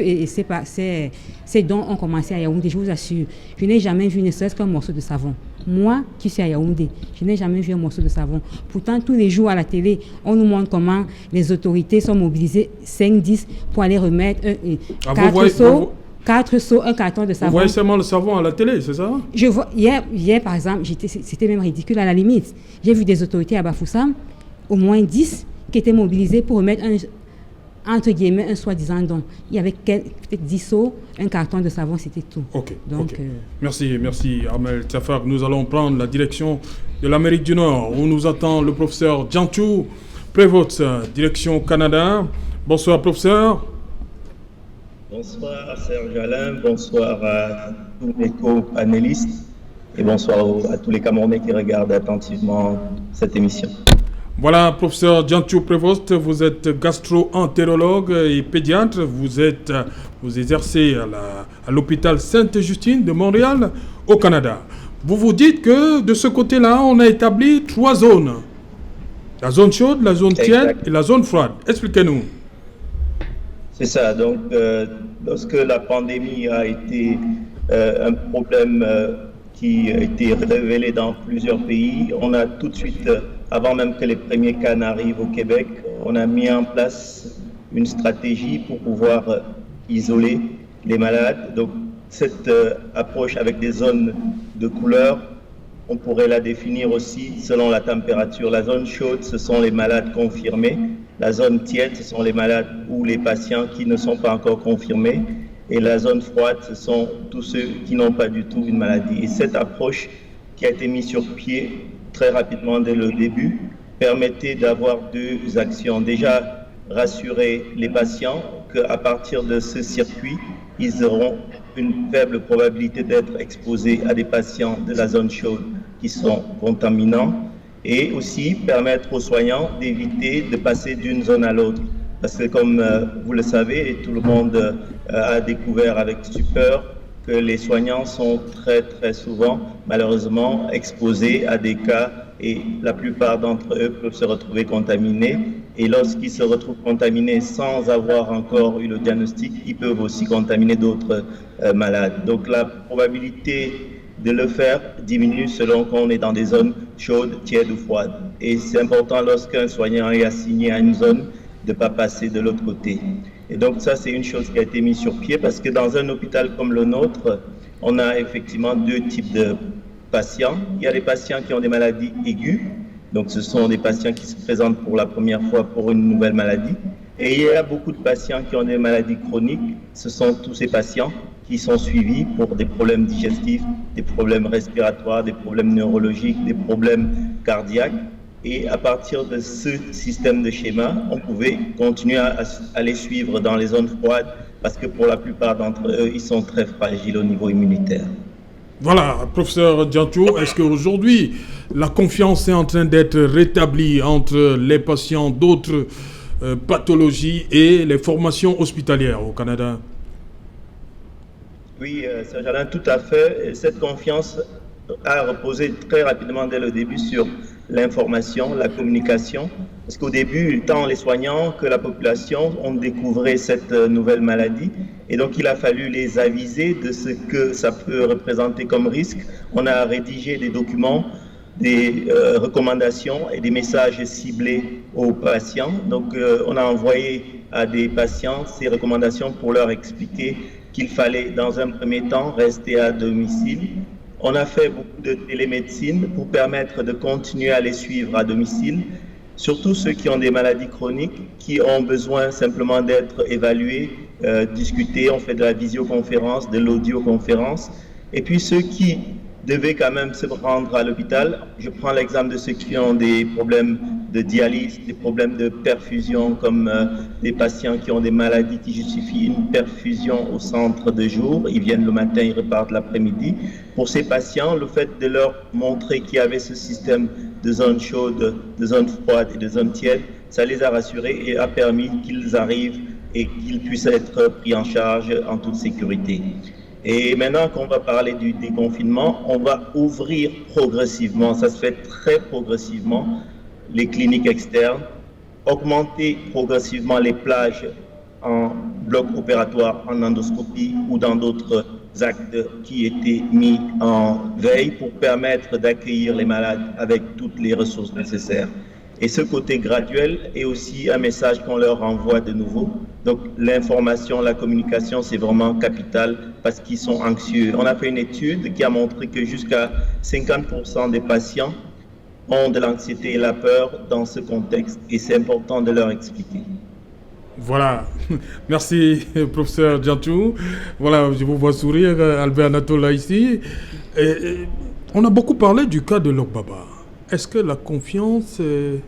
ces dons ont commencé à Yaoundé, je vous assure, je n'ai jamais vu ne serait-ce qu'un morceau de savon. Moi, qui suis à Yaoundé, je n'ai jamais vu un morceau de savon. Pourtant, tous les jours à la télé, on nous montre comment les autorités sont mobilisées 5-10 pour aller remettre 4 seaux, un carton de savon. Vous voyez seulement le savon à la télé, c'est ça? Je vois, hier, par exemple, c'était même ridicule à la limite. J'ai vu des autorités à Bafoussam, au moins 10, qui étaient mobilisées pour remettre entre guillemets, un soi-disant don. Il y avait peut-être 10 seaux, un carton de savon, c'était tout. Ok. Donc, Merci Armel Tafar. Nous allons prendre la direction de l'Amérique du Nord, où nous attend le professeur Djantou Prévost, direction Canada. Bonsoir, professeur. Bonsoir Serge Alain, bonsoir à tous les co-panélistes et bonsoir à tous les Camerounais qui regardent attentivement cette émission. Voilà, professeur Djantou Prévost, vous êtes gastro-entérologue et pédiatre, vous exercez à l'hôpital Sainte-Justine de Montréal au Canada. Vous dites que de ce côté-là, on a établi 3 zones. La zone chaude, la zone tiède et la zone froide. Expliquez-nous. C'est ça, donc lorsque la pandémie a été un problème qui a été révélé dans plusieurs pays, on a tout de suite, avant même que les premiers cas n'arrivent au Québec, on a mis en place une stratégie pour pouvoir isoler les malades. Donc cette approche avec des zones de couleur, on pourrait la définir aussi selon la température. La zone chaude, ce sont les malades confirmés. La zone tiède, ce sont les malades ou les patients qui ne sont pas encore confirmés. Et la zone froide, ce sont tous ceux qui n'ont pas du tout une maladie. Et cette approche qui a été mise sur pied très rapidement dès le début permettait d'avoir 2 actions. Déjà, rassurer les patients qu'à partir de ce circuit, ils auront une faible probabilité d'être exposés à des patients de la zone chaude qui sont contaminants, et aussi permettre aux soignants d'éviter de passer d'une zone à l'autre. Parce que comme vous le savez, et tout le monde a découvert avec stupeur, que les soignants sont très souvent, malheureusement, exposés à des cas, et la plupart d'entre eux peuvent se retrouver contaminés. Et lorsqu'ils se retrouvent contaminés sans avoir encore eu le diagnostic, ils peuvent aussi contaminer d'autres malades. Donc la probabilité de le faire diminue selon qu'on est dans des zones chaudes, tièdes ou froides. Et c'est important lorsqu'un soignant est assigné à une zone de ne pas passer de l'autre côté. Et donc ça, c'est une chose qui a été mise sur pied parce que dans un hôpital comme le nôtre, on a effectivement 2 types de patients. Il y a les patients qui ont des maladies aiguës, donc ce sont des patients qui se présentent pour la première fois pour une nouvelle maladie. Et il y a beaucoup de patients qui ont des maladies chroniques, ce sont tous ces patients qui sont suivis pour des problèmes digestifs, des problèmes respiratoires, des problèmes neurologiques, des problèmes cardiaques. Et à partir de ce système de schéma, on pouvait continuer à les suivre dans les zones froides parce que pour la plupart d'entre eux, ils sont très fragiles au niveau immunitaire. Voilà, professeur Djantou, est-ce qu'aujourd'hui, la confiance est en train d'être rétablie entre les patients d'autres pathologies et les formations hospitalières au Canada? Oui, Serge Alain, tout à fait. Et cette confiance a reposé très rapidement dès le début sur l'information, la communication. Parce qu'au début, tant les soignants que la population ont découvert cette nouvelle maladie. Et donc, il a fallu les aviser de ce que ça peut représenter comme risque. On a rédigé des documents, des recommandations et des messages ciblés aux patients. Donc, on a envoyé à des patients ces recommandations pour leur expliquer qu'il fallait, dans un premier temps, rester à domicile. On a fait beaucoup de télémédecine pour permettre de continuer à les suivre à domicile, surtout ceux qui ont des maladies chroniques, qui ont besoin simplement d'être évalués, discutés. On fait de la visioconférence, de l'audioconférence. Et puis ceux qui devaient quand même se rendre à l'hôpital, je prends l'exemple de ceux qui ont des problèmes de dialyse, des problèmes de perfusion, comme des patients qui ont des maladies qui justifient une perfusion au centre de jour. Ils viennent le matin, ils repartent l'après-midi. Pour ces patients, le fait de leur montrer qu'il y avait ce système de zone chaude, de zone froide et de zone tiède, ça les a rassurés et a permis qu'ils arrivent et qu'ils puissent être pris en charge en toute sécurité. Et maintenant qu'on va parler du déconfinement, on va ouvrir progressivement, ça se fait très progressivement, les cliniques externes, augmenter progressivement les plages en bloc opératoire, en endoscopie ou dans d'autres actes qui étaient mis en veille pour permettre d'accueillir les malades avec toutes les ressources nécessaires. Et ce côté graduel est aussi un message qu'on leur envoie de nouveau. Donc l'information, la communication, c'est vraiment capital parce qu'ils sont anxieux. On a fait une étude qui a montré que jusqu'à 50% des patients ont de l'anxiété et la peur dans ce contexte et c'est important de leur expliquer. Voilà, merci professeur Diantou. Voilà, je vous vois sourire, Albert Natola ici. On a beaucoup parlé du cas de Lokbaba. Est-ce que la confiance est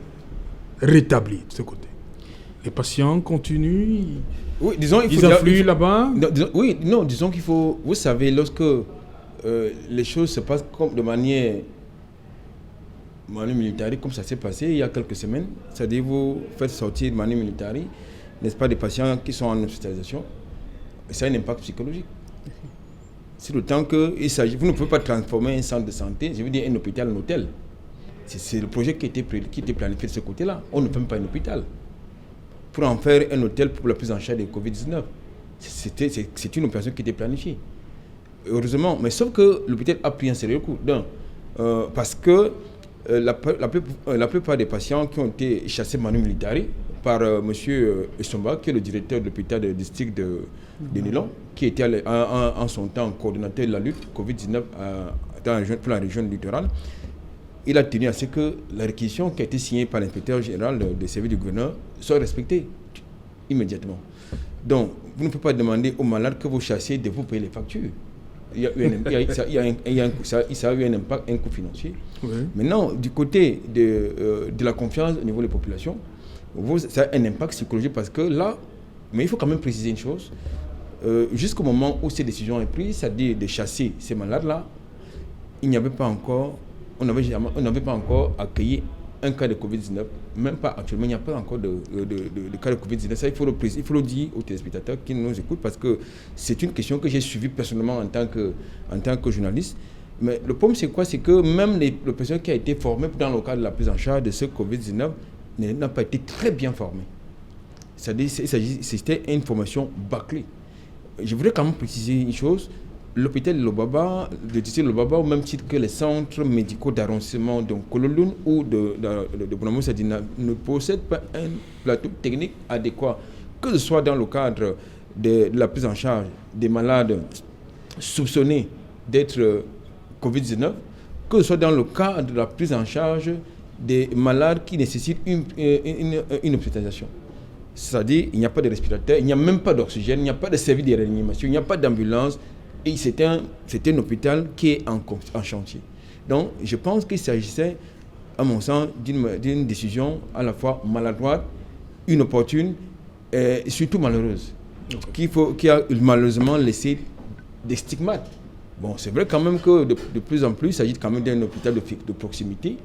rétablie de ce côté? Les patients continuent, oui, disons, ils affluent là-bas? Disons qu'il faut... Vous savez, lorsque les choses se passent comme de manière militaire, comme ça s'est passé il y a quelques semaines, c'est-à-dire vous faites sortir de manière militaire, n'est-ce pas, des patients qui sont en hospitalisation, ça a un impact psychologique. C'est le temps que vous ne pouvez pas transformer un centre de santé, je veux dire un hôpital en hôtel. C'est le projet qui était planifié de ce côté-là. On ne peut pas un hôpital. Pour en faire un hôtel pour la prise en charge des Covid-19. C'est une opération qui était planifiée. Heureusement, mais sauf que l'hôpital a pris un sérieux coup. Parce que la plupart des patients qui ont été chassés manu militari par M. Essomba, qui est le directeur de l'hôpital de district de Nilon, qui était en son temps coordonnateur de la lutte Covid-19 pour la région littorale, il a tenu à ce que la réquisition qui a été signée par l'inspecteur général des services du gouverneur soit respectée immédiatement. Donc, vous ne pouvez pas demander aux malades que vous chassiez de vous payer les factures. Ça a eu un impact, un coût financier. Oui. Maintenant, du côté de la confiance au niveau des populations, ça a un impact psychologique parce que là, mais il faut quand même préciser une chose, jusqu'au moment où ces décisions sont prises, c'est-à-dire de chasser ces malades-là, il n'y avait pas encore... On n'avait pas encore accueilli un cas de Covid-19, même pas actuellement, il n'y a pas encore de cas de Covid-19. Ça, il faut le dire aux téléspectateurs qui nous écoutent parce que c'est une question que j'ai suivie personnellement en tant que journaliste. Mais le problème, c'est quoi? C'est que même les personnes qui ont été formées dans le cadre de la prise en charge de ce Covid-19 n'ont pas été très bien formées. C'est-à-dire c'était une formation bâclée. Je voudrais quand même préciser une chose. L'hôpital de Lobaba, le district de Lobaba, au même titre que les centres médicaux d'arrondissement de Kololoun ou de Bonamou Sadina, ne possèdent pas un plateau technique adéquat, que ce soit dans le cadre de la prise en charge des malades soupçonnés d'être Covid-19, que ce soit dans le cadre de la prise en charge des malades qui nécessitent une hospitalisation. C'est-à-dire, il n'y a pas de respirateur, il n'y a même pas d'oxygène, il n'y a pas de service de réanimation, il n'y a pas d'ambulance. Et c'était un hôpital qui est en chantier. Donc, je pense qu'il s'agissait, à mon sens, d'une décision à la fois maladroite, inopportune et surtout malheureuse, qui a malheureusement laissé des stigmates. Bon, c'est vrai quand même que de plus en plus, il s'agit quand même d'un hôpital de proximité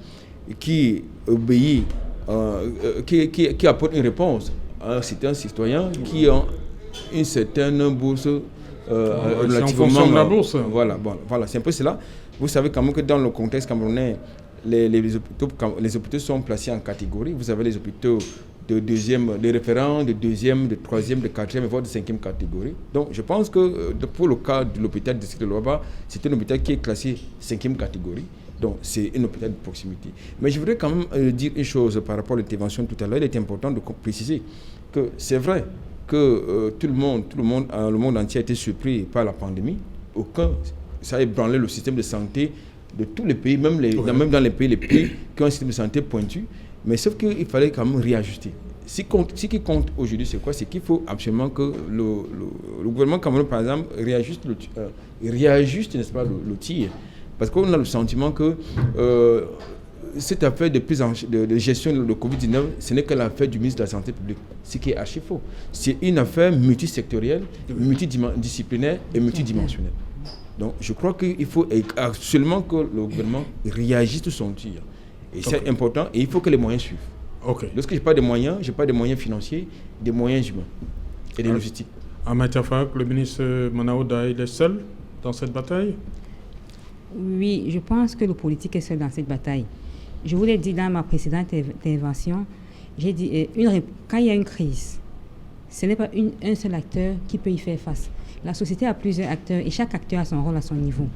qui obéit, qui apporte une réponse à certains citoyens qui ont une certaine bourse. C'est en fonction de la bourse. Voilà, c'est un peu cela. Vous savez quand même que dans le contexte camerounais, les hôpitaux sont placés en catégorie. Vous avez les hôpitaux de référent, de deuxième, de troisième, de quatrième, voire de cinquième catégorie. Donc, je pense que pour le cas de l'hôpital du district de Luaba, c'est un hôpital qui est classé cinquième catégorie. Donc, c'est un hôpital de proximité. Mais je voudrais quand même dire une chose par rapport à l'intervention tout à l'heure. Il est important de préciser que c'est vrai que le monde entier a été surpris par la pandémie. Ça a ébranlé le système de santé de tous les pays, même dans les pays qui ont un système de santé pointu. Mais sauf qu'il fallait quand même réajuster. Ce qui compte aujourd'hui, c'est quoi? C'est qu'il faut absolument que le gouvernement camerounais, par exemple, réajuste, n'est-ce pas, le tir. Parce qu'on a le sentiment que cette affaire de gestion de Covid-19, ce n'est que l'affaire du ministre de la Santé publique, ce qui est archi faux. C'est une affaire multisectorielle, multidisciplinaire et multidimensionnelle. Donc, je crois qu'il faut absolument que le gouvernement réagisse tout son tir. Et c'est important, et il faut que les moyens suivent. Lorsque je n'ai pas de moyens financiers, des moyens humains et des logistiques. Ahmed Tafak, le ministre Manaouda, il est seul dans cette bataille? Oui, je pense que le politique est seul dans cette bataille. Je vous l'ai dit dans ma précédente intervention, j'ai dit, quand il y a une crise, ce n'est pas un seul acteur qui peut y faire face. La société a plusieurs acteurs et chaque acteur a son rôle à son niveau.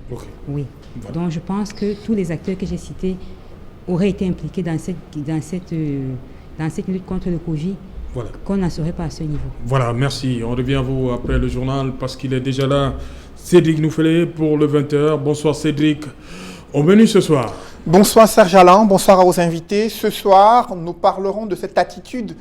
Oui. Voilà. Donc je pense que tous les acteurs que j'ai cités auraient été impliqués dans cette lutte contre le Covid, qu'on n'en serait pas à ce niveau. Voilà, merci. On revient à vous après le journal parce qu'il est déjà là. Cédric Noufelé pour le 20h. Bonsoir Cédric. Au menu ce soir. Bonsoir Serge Alain, bonsoir à vos invités. Ce soir, nous parlerons de cette attitude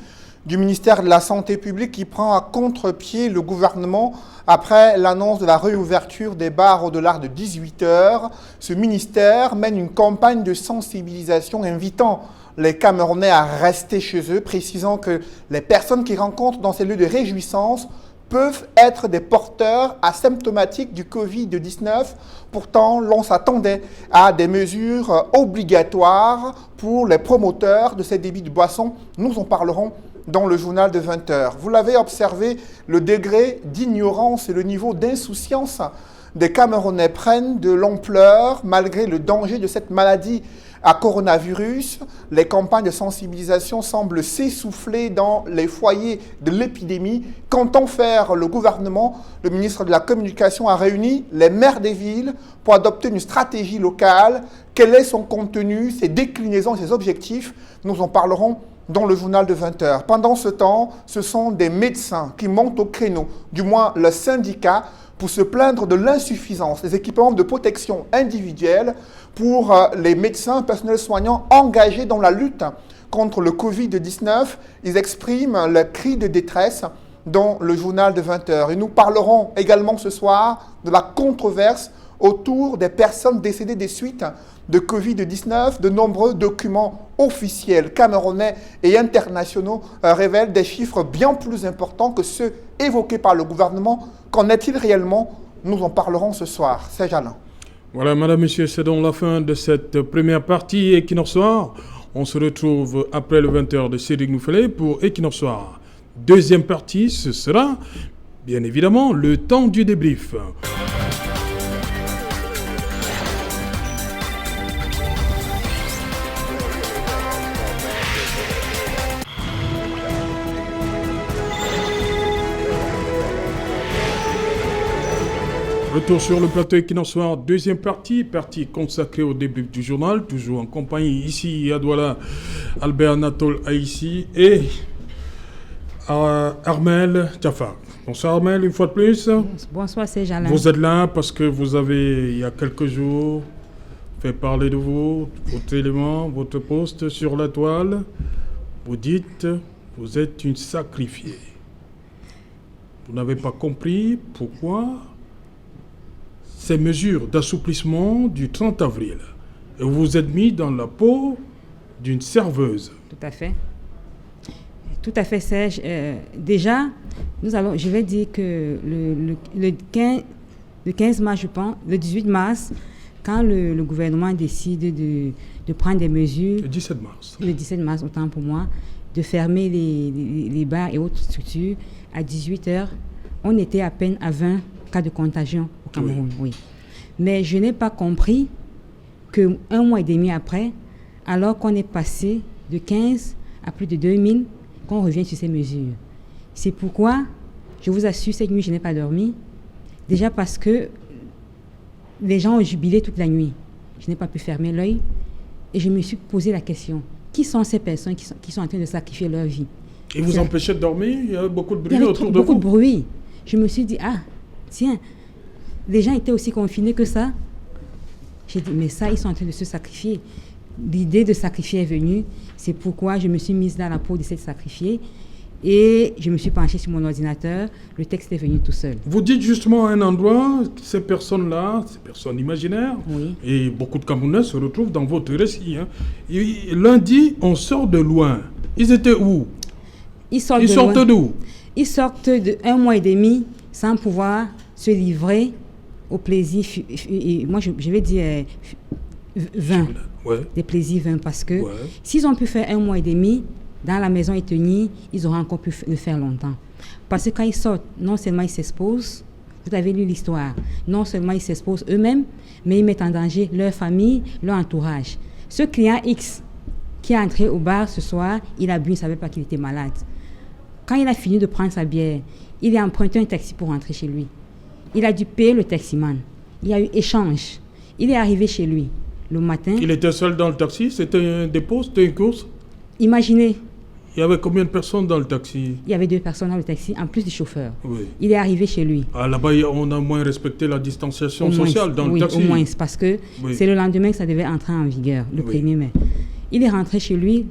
du ministère de la Santé publique qui prend à contre-pied le gouvernement après l'annonce de la réouverture des bars au-delà de 18h. Ce ministère mène une campagne de sensibilisation invitant les Camerounais à rester chez eux, précisant que les personnes qui rencontrent dans ces lieux de réjouissance peuvent être des porteurs asymptomatiques du Covid-19. Pourtant, l'on s'attendait à des mesures obligatoires pour les promoteurs de ces débits de boissons. Nous en parlerons dans le journal de 20h. Vous l'avez observé, le degré d'ignorance et le niveau d'insouciance des Camerounais prennent de l'ampleur malgré le danger de cette maladie à coronavirus. Les campagnes de sensibilisation semblent s'essouffler dans les foyers de l'épidémie. Qu'entend faire le gouvernement? Le ministre de la Communication a réuni les maires des villes pour adopter une stratégie locale. Quel est son contenu, ses déclinaisons, ses objectifs? Nous en parlerons dans le journal de 20h. Pendant ce temps, ce sont des médecins qui montent au créneau, du moins le syndicat, pour se plaindre de l'insuffisance des équipements de protection individuelle pour les médecins, personnels soignants engagés dans la lutte contre le Covid-19. Ils expriment le cri de détresse dans le journal de 20h. Et nous parlerons également ce soir de la controverse autour des personnes décédées des suites de Covid-19. De nombreux documents officiels camerounais et internationaux révèlent des chiffres bien plus importants que ceux évoqués par le gouvernement. Qu'en est-il réellement? Nous en parlerons ce soir. C'est Alain. Voilà, madame, monsieur, c'est donc la fin de cette première partie Equinox Soir. On se retrouve après le 20h de Cédric Noufelé pour Equinox Soir. Deuxième partie, ce sera, bien évidemment, le temps du débrief. Retour sur le plateau Equinox Soir, deuxième partie consacrée au débrief du journal, toujours en compagnie ici à Douala, Albert Anatole Aïssi et Armel Tafak. Bonsoir Armel, une fois de plus. Bonsoir, c'est Jalin. Vous êtes là parce que vous avez, il y a quelques jours, fait parler de vous, votre élément, votre poste sur la toile. Vous dites, vous êtes une sacrifiée. Vous n'avez pas compris pourquoi ces mesures d'assouplissement du 30 avril. Et vous vous êtes mis dans la peau d'une serveuse. Tout à fait. Tout à fait, Serge. Déjà, je vais dire que le 15 mars, je pense, le 18 mars, quand le gouvernement décide de prendre des mesures... Le 17 mars. Le 17 mars, autant pour moi, de fermer les bars et autres structures à 18h, on était à peine à 20 cas de contagion au Cameroun, oui. Mais je n'ai pas compris qu'un mois et demi après, alors qu'on est passé de 15 à plus de 2000, qu'on revient sur ces mesures. C'est pourquoi, je vous assure, cette nuit, je n'ai pas dormi. Déjà parce que les gens ont jubilé toute la nuit. Je n'ai pas pu fermer l'œil et je me suis posé la question. Qui sont ces personnes qui sont en train de sacrifier leur vie? Et vous empêchez de dormir? Il y a beaucoup de bruit autour de vous? Beaucoup de bruit. Je me suis dit, tiens, les gens étaient aussi confinés que ça. J'ai dit, mais ça, ils sont en train de se sacrifier. L'idée de sacrifier est venue. C'est pourquoi je me suis mise dans la peau de cette sacrifier. Et je me suis penchée sur mon ordinateur. Le texte est venu tout seul. Vous dites justement à un endroit, ces personnes-là, ces personnes imaginaires, oui. Et beaucoup de Camerounais se retrouvent dans votre récit. Hein. Lundi, on sort de loin. Ils étaient où? Ils sortent d'où? Ils sortent d'1 mois et demi sans pouvoir se livrer au plaisir, moi je vais dire vain, des plaisirs vains, parce que s'ils ont pu faire 1 mois et demi dans la maison éteignée, ils auraient encore pu le faire longtemps. Parce que quand ils sortent, non seulement ils s'exposent, vous avez lu l'histoire, non seulement ils s'exposent eux-mêmes, mais ils mettent en danger leur famille, leur entourage. Ce client X qui est entré au bar ce soir, il a bu, il ne savait pas qu'il était malade. Quand il a fini de prendre sa bière, il a emprunté un taxi pour rentrer chez lui. Il a dû payer le taximan. Il y a eu échange. Il est arrivé chez lui le matin. Il était seul dans le taxi? C'était un dépôt? C'était une course? Imaginez. Il y avait combien de personnes dans le taxi? Il y avait 2 personnes dans le taxi, en plus du chauffeur. Oui. Il est arrivé chez lui. Là-bas, on a moins respecté la distanciation sociale dans le taxi. Oui, au moins, parce que c'est le lendemain que ça devait entrer en vigueur, le 1er mai. Il est rentré chez lui.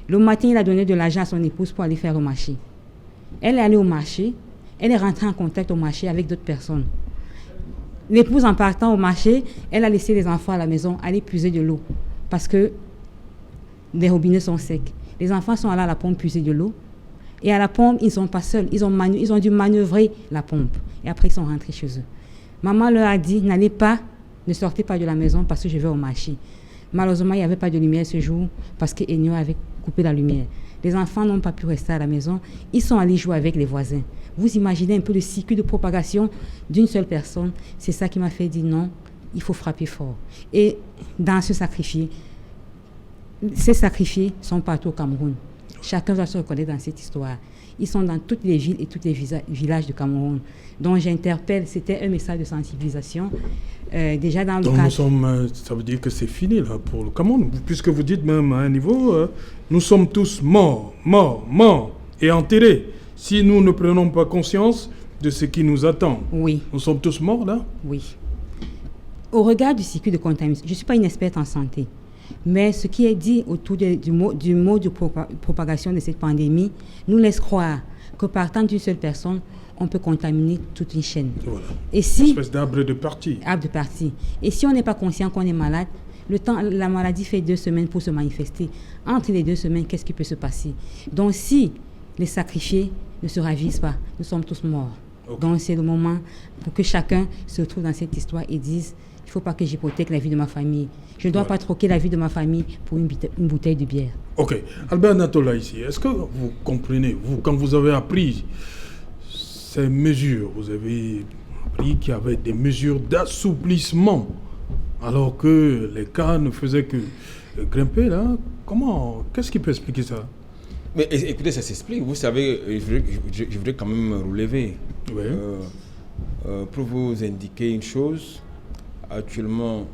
Le matin, il a donné de l'argent à son épouse pour aller faire au marché. Elle est allée au marché. Elle est rentrée en contact au marché avec d'autres personnes. L'épouse, en partant au marché, elle a laissé les enfants à la maison aller puiser de l'eau parce que les robinets sont secs. Les enfants sont allés à la pompe puiser de l'eau. Et à la pompe, ils ne sont pas seuls. Ils ont dû manœuvrer la pompe. Et après, ils sont rentrés chez eux. Maman leur a dit, ne sortez pas de la maison parce que je vais au marché. Malheureusement, il n'y avait pas de lumière ce jour parce que Enyo avait coupé la lumière. Les enfants n'ont pas pu rester à la maison. Ils sont allés jouer avec les voisins. Vous imaginez un peu le circuit de propagation d'une seule personne. C'est ça qui m'a fait dire non, il faut frapper fort. Et dans ce sacrifié, ces sacrifiés sont partout au Cameroun. Chacun doit se reconnaître dans cette histoire. Ils sont dans toutes les villes et tous les villages du Cameroun. Donc j'interpelle, c'était un message de sensibilisation. Déjà dans le cadre... ça veut dire que c'est fini là pour le Cameroun, puisque vous dites même à un niveau, nous sommes tous morts et enterrés. Si nous ne prenons pas conscience de ce qui nous attend. Oui. Nous sommes tous morts là? Oui. Au regard du circuit de contamination, je ne suis pas une experte en santé, mais ce qui est dit autour du mot de propagation de cette pandémie nous laisse croire que partant d'une seule personne, on peut contaminer toute une chaîne. Voilà. Et si, une espèce d'arbre de partie. Arbre de partie. Et si on n'est pas conscient qu'on est malade, la maladie fait 2 semaines pour se manifester. Entre les 2 semaines, qu'est-ce qui peut se passer? Donc si les sacrifiés ne se ravissent pas, nous sommes tous morts. Okay. Donc c'est le moment pour que chacun se retrouve dans cette histoire et dise, il ne faut pas que j'hypothèque la vie de ma famille. Je ne dois pas troquer la vie de ma famille pour une bouteille de bière. Ok. Albert Natola ici, est-ce que vous comprenez, quand vous avez appris ces mesures, vous avez appris qu'il y avait des mesures d'assouplissement, alors que les cas ne faisaient que grimper là? Qu'est-ce qui peut expliquer ça? Mais écoutez, ça s'explique. Vous savez, je voudrais quand même relever. Oui. Pour vous indiquer une chose, actuellement,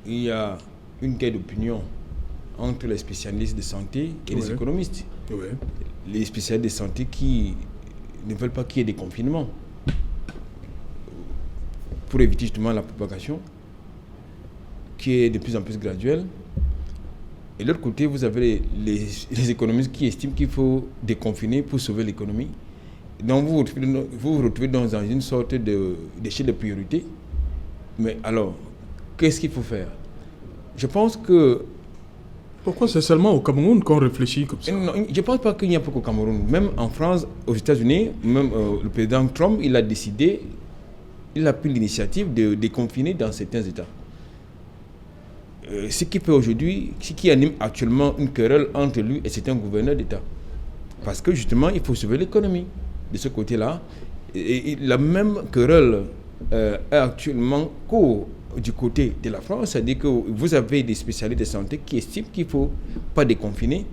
il y a une guerre d'opinion entre les spécialistes de santé et les économistes. Oui. Les spécialistes de santé qui ne veulent pas qu'il y ait des confinements pour éviter justement la propagation qui est de plus en plus graduelle. Et de l'autre côté, vous avez les économistes qui estiment qu'il faut déconfiner pour sauver l'économie. Donc vous vous retrouvez dans une sorte d'échelle de priorité. Mais alors, qu'est-ce qu'il faut faire? Je pense que... Pourquoi c'est seulement au Cameroun qu'on réfléchit comme ça? Non, je ne pense pas qu'il n'y a pas qu'au Cameroun. Même en France, aux États-Unis, même le président Trump, il a décidé, il a pris l'initiative de déconfiner dans certains États. Ce qui fait aujourd'hui, ce qui anime actuellement une querelle entre lui et certains gouverneurs d'État. Parce que justement, il faut sauver l'économie de ce côté-là. Et la même querelle est actuellement court du côté de la France, c'est-à-dire que vous avez des spécialistes de santé qui estiment qu'il ne faut pas déconfiner.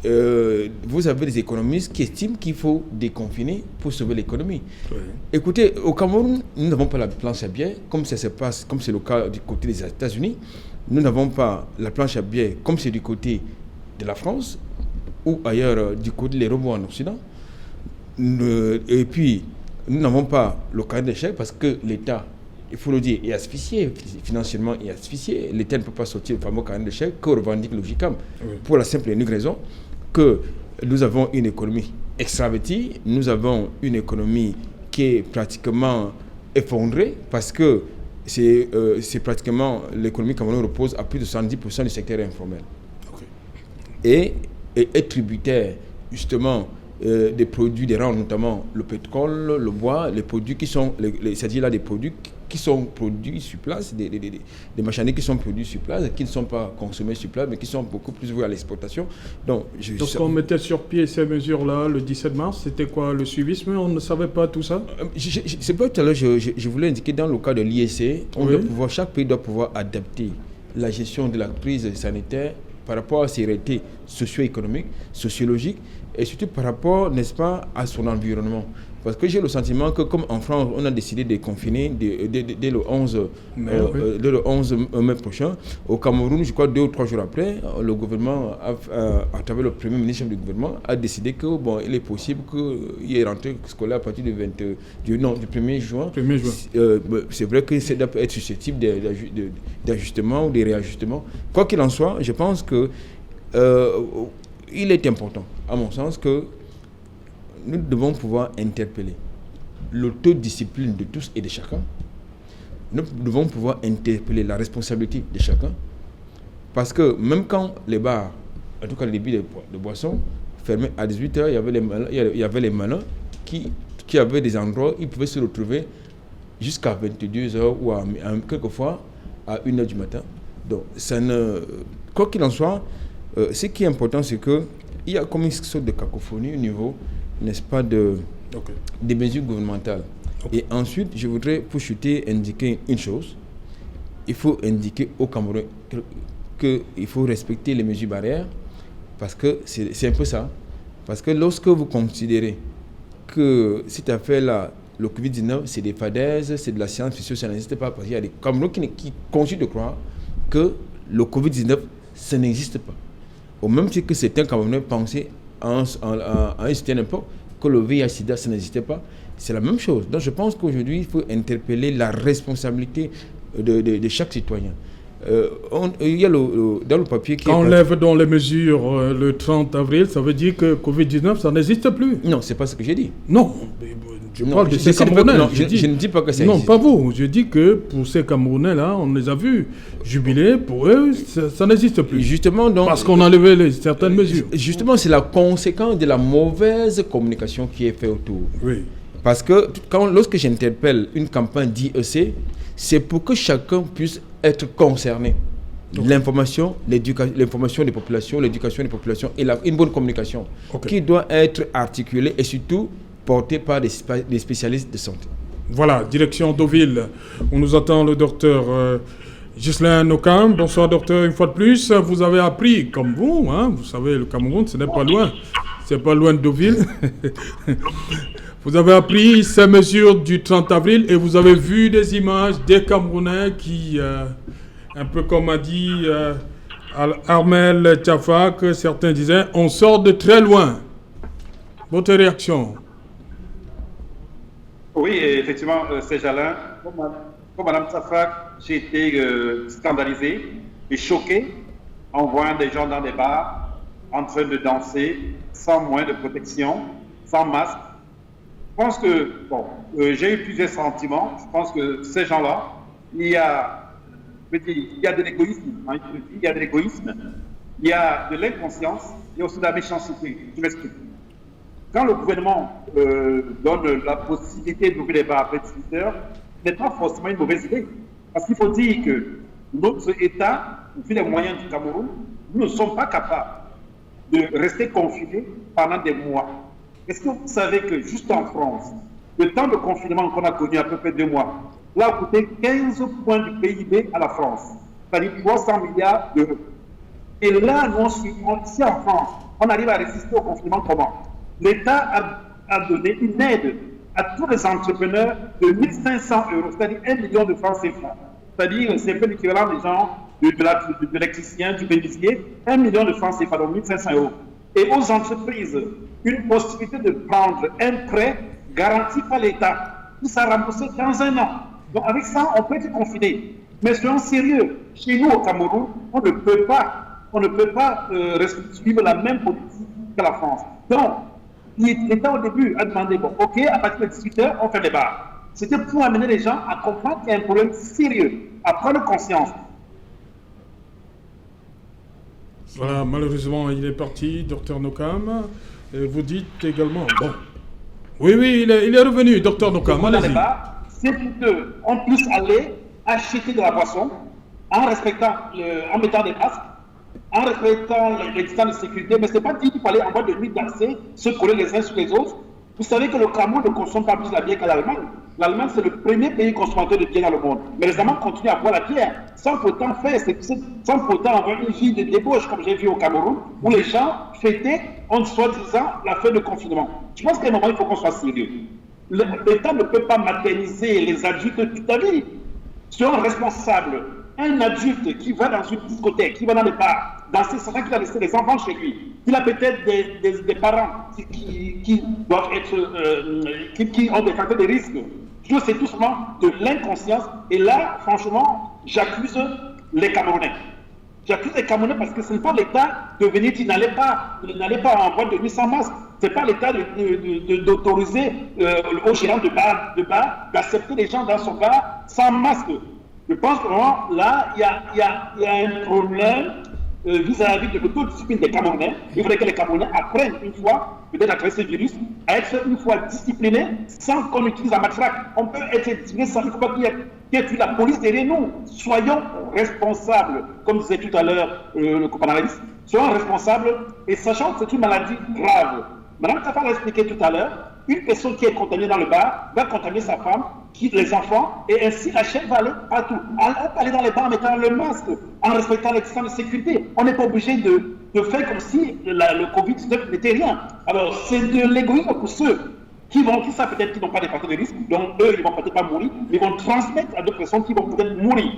Vous avez des économistes qui estiment qu'il faut déconfiner pour sauver l'économie. Oui. Écoutez, au Cameroun, nous n'avons pas la planche à billets, comme ça se passe, comme c'est le cas du côté des États-Unis. Nous n'avons pas la planche à billets, comme c'est du côté de la France, ou ailleurs, du côté des robots en Occident. Et puis, nous n'avons pas le carnet d'échec parce que l'État, il faut le dire, est asphyxié, financièrement est asphyxié. L'État ne peut pas sortir le fameux carnet d'échec que revendique le GICAM, pour la simple et unique raison que nous avons une économie extravertie, nous avons une économie qui est pratiquement effondrée parce que c'est pratiquement l'économie camerounaise repose à plus de 70% du secteur informel. Et est tributaire justement des produits des rangs, notamment le pétrole, le bois, les produits qui sont, c'est-à-dire là des produits qui sont produits sur place, des marchandises qui sont produits sur place, qui ne sont pas consommés sur place, mais qui sont beaucoup plus voués à l'exportation. Donc on mettait sur pied ces mesures-là le 17 mars, c'était quoi le suivisme? On ne savait pas tout ça? C'est pas tout à l'heure, je voulais indiquer dans le cas de l'IEC, chaque pays doit pouvoir adapter la gestion de la crise sanitaire par rapport à ses réalités socio-économiques, sociologiques, et surtout par rapport, n'est-ce pas, à son environnement. Parce que j'ai le sentiment que comme en France, on a décidé de confiner dès le 11 mai prochain, au Cameroun, je crois 2 ou 3 jours après, le gouvernement, à travers le premier ministre du gouvernement, a décidé que il est possible qu'il y ait rentrée scolaire à partir du 1er juin. C'est vrai que ça doit être susceptible d'ajustement ou de réajustement. Quoi qu'il en soit, je pense que il est important, à mon sens, que nous devons pouvoir interpeller l'autodiscipline de tous et de chacun. Nous devons pouvoir interpeller la responsabilité de chacun. Parce que même quand les bars, en tout cas les débits de boissons, fermaient à 18h, il y avait les malins qui avaient des endroits où ils pouvaient se retrouver jusqu'à 22h ou quelquefois à 1h du matin. Donc, quoi qu'il en soit, ce qui est important, c'est qu'il y a comme une sorte de cacophonie au niveau, n'est-ce pas, des mesures gouvernementales. Et ensuite, je voudrais, pour chuter, indiquer une chose. Il faut indiquer au Cameroun qu'il faut respecter les mesures barrières, parce que c'est un peu ça. Parce que lorsque vous considérez que cette affaire-là, le Covid-19, c'est des fadaises, c'est de la science-fiction, ça n'existe pas, parce qu'il y a des Camerounais qui continuent de croire que le Covid-19, ça n'existe pas. Au même titre que certains Camerounais pensaient à un certain époque que le VIH-Sida, ça n'existait pas. C'est la même chose. Donc je pense qu'aujourd'hui, il faut interpeller la responsabilité de chaque citoyen. Il y a dans le papier qui... Quand on lève dans les mesures le 30 avril, ça veut dire que Covid-19, ça n'existe plus. Non, c'est pas ce que j'ai dit. Non, je parle de ces Camerounais. Je ne dis pas que ça existe. Non, pas vous. Je dis que pour ces Camerounais-là, on les a vus jubiler. Pour eux, ça n'existe plus. Justement, donc, parce qu'on a levé certaines mesures. Justement, c'est la conséquence de la mauvaise communication qui est faite autour. Oui. Parce que lorsque j'interpelle une campagne d'IEC, c'est pour que chacun puisse être concerné. L'information des populations, l'éducation des populations et une bonne communication qui doit être articulée et surtout portée par des spécialistes de santé. Voilà, direction Deauville, où nous attend le docteur Ghislain Nokam. Bonsoir docteur, une fois de plus. Vous avez appris, comme vous, vous savez, le Cameroun, ce n'est pas loin. C'est pas loin de Deauville. Vous avez appris ces mesures du 30 avril et vous avez vu des images des Camerounais qui, un peu comme a dit Armel Tchafa, que certains disaient, on sort de très loin. Votre réaction? Oui, effectivement, c'est Jalin. Comme Mme Tchafa, j'ai été scandalisé et choqué en voyant des gens dans des bars en train de danser sans moyen de protection, sans masque. Je pense que, j'ai eu plusieurs sentiments. Je pense que ces gens-là, il y a de l'égoïsme, il y a de l'égoïsme, il y a de l'inconscience, il y a aussi de la méchanceté. Je m'explique. Quand le gouvernement donne la possibilité d'ouvrir les bars après 18 heures, ce n'est pas forcément une mauvaise idée. Parce qu'il faut dire que notre État, vu les moyens du Cameroun, nous ne sommes pas capables de rester confinés pendant des mois. Est-ce que vous savez que juste en France, le temps de confinement qu'on a connu à peu près 2 mois, il a coûté 15 points du PIB à la France, c'est-à-dire 300 milliards d'euros. Et là, nous, ici en France, on arrive à résister au confinement comment? L'État a donné une aide à tous les entrepreneurs de 1500 euros, c'est-à-dire 1 million de francs CFA. C'est-à-dire, c'est un peu l'équivalent des gens de l'électricien, du bénéficier, 1 million de francs CFA, donc 1500 euros. Et aux entreprises, une possibilité de prendre un prêt garanti par l'État, qui sera remboursé dans 1 an. Donc avec ça, on peut être confiné. Mais soyons sérieux, chez nous au Cameroun, on ne peut pas suivre la même politique que la France. Donc, l'État au début a demandé, bon, ok, à partir de 18h, on fait des bars. C'était pour amener les gens à comprendre qu'il y a un problème sérieux, à prendre conscience. Voilà, malheureusement, il est parti, Dr Nokam. Et vous dites également, bon. Oui, il est revenu, Dr Nokam, allez-y. C'est qu'on puisse aller acheter de la boisson en mettant des masques, en respectant les distances de sécurité, mais ce n'est pas dit qu'il fallait en boîte de nuit danser, se coller les uns sur les autres. Vous savez que le Cameroun ne consomme pas plus la bière qu'à l'Allemagne. L'Allemagne, c'est le premier pays consommateur de bière dans le monde. Mais les Allemands continuent à boire la bière, sans pourtant avoir une vie de débauche, comme j'ai vu au Cameroun, où les gens fêtaient, en soi-disant, la fin de confinement. Je pense qu'à un moment, il faut qu'on soit sérieux. L'État ne peut pas materniser les adultes toute la vie. Soyons responsables. Un adulte qui va dans une discothèque, qui va dans les bars, danser, c'est vrai qu'il a laissé les enfants chez lui. Il a peut-être des parents qui doivent être, qui ont des facteurs de risque. C'est tout simplement de l'inconscience. Et là, franchement, j'accuse les Camerounais. J'accuse les Camerounais parce que ce n'est pas l'État de venir dire n'allez pas en boîte de nuit sans masque. Ce n'est pas l'État d'autoriser au gérant de bar d'accepter les gens dans son bar sans masque. Je pense que vraiment, là, il y a un problème vis-à-vis de l'autodiscipline des Camerounais. Il faudrait que les Camerounais apprennent une fois, peut-être à travers ce virus, à être une fois disciplinés sans qu'on utilise la matraque. On peut être discipliné sans il faut pas qu'il y ait la police derrière nous. Soyons responsables, comme disait tout à l'heure le copanaliste. Soyons responsables et sachant que c'est une maladie grave. Madame Tafa l'a expliqué tout à l'heure, une personne qui est contaminée dans le bar va contaminer sa femme, les enfants, et ainsi la chaîne va aller partout. On peut aller dans les bars en mettant le masque, en respectant les distances de sécurité. On n'est pas obligé de faire comme si le Covid-19 n'était rien. Alors, c'est de l'égoïsme pour ceux qui savent peut-être qu'ils n'ont pas des facteurs de risque, donc eux, ils ne vont peut-être pas mourir, mais ils vont transmettre à d'autres personnes qui vont peut-être mourir.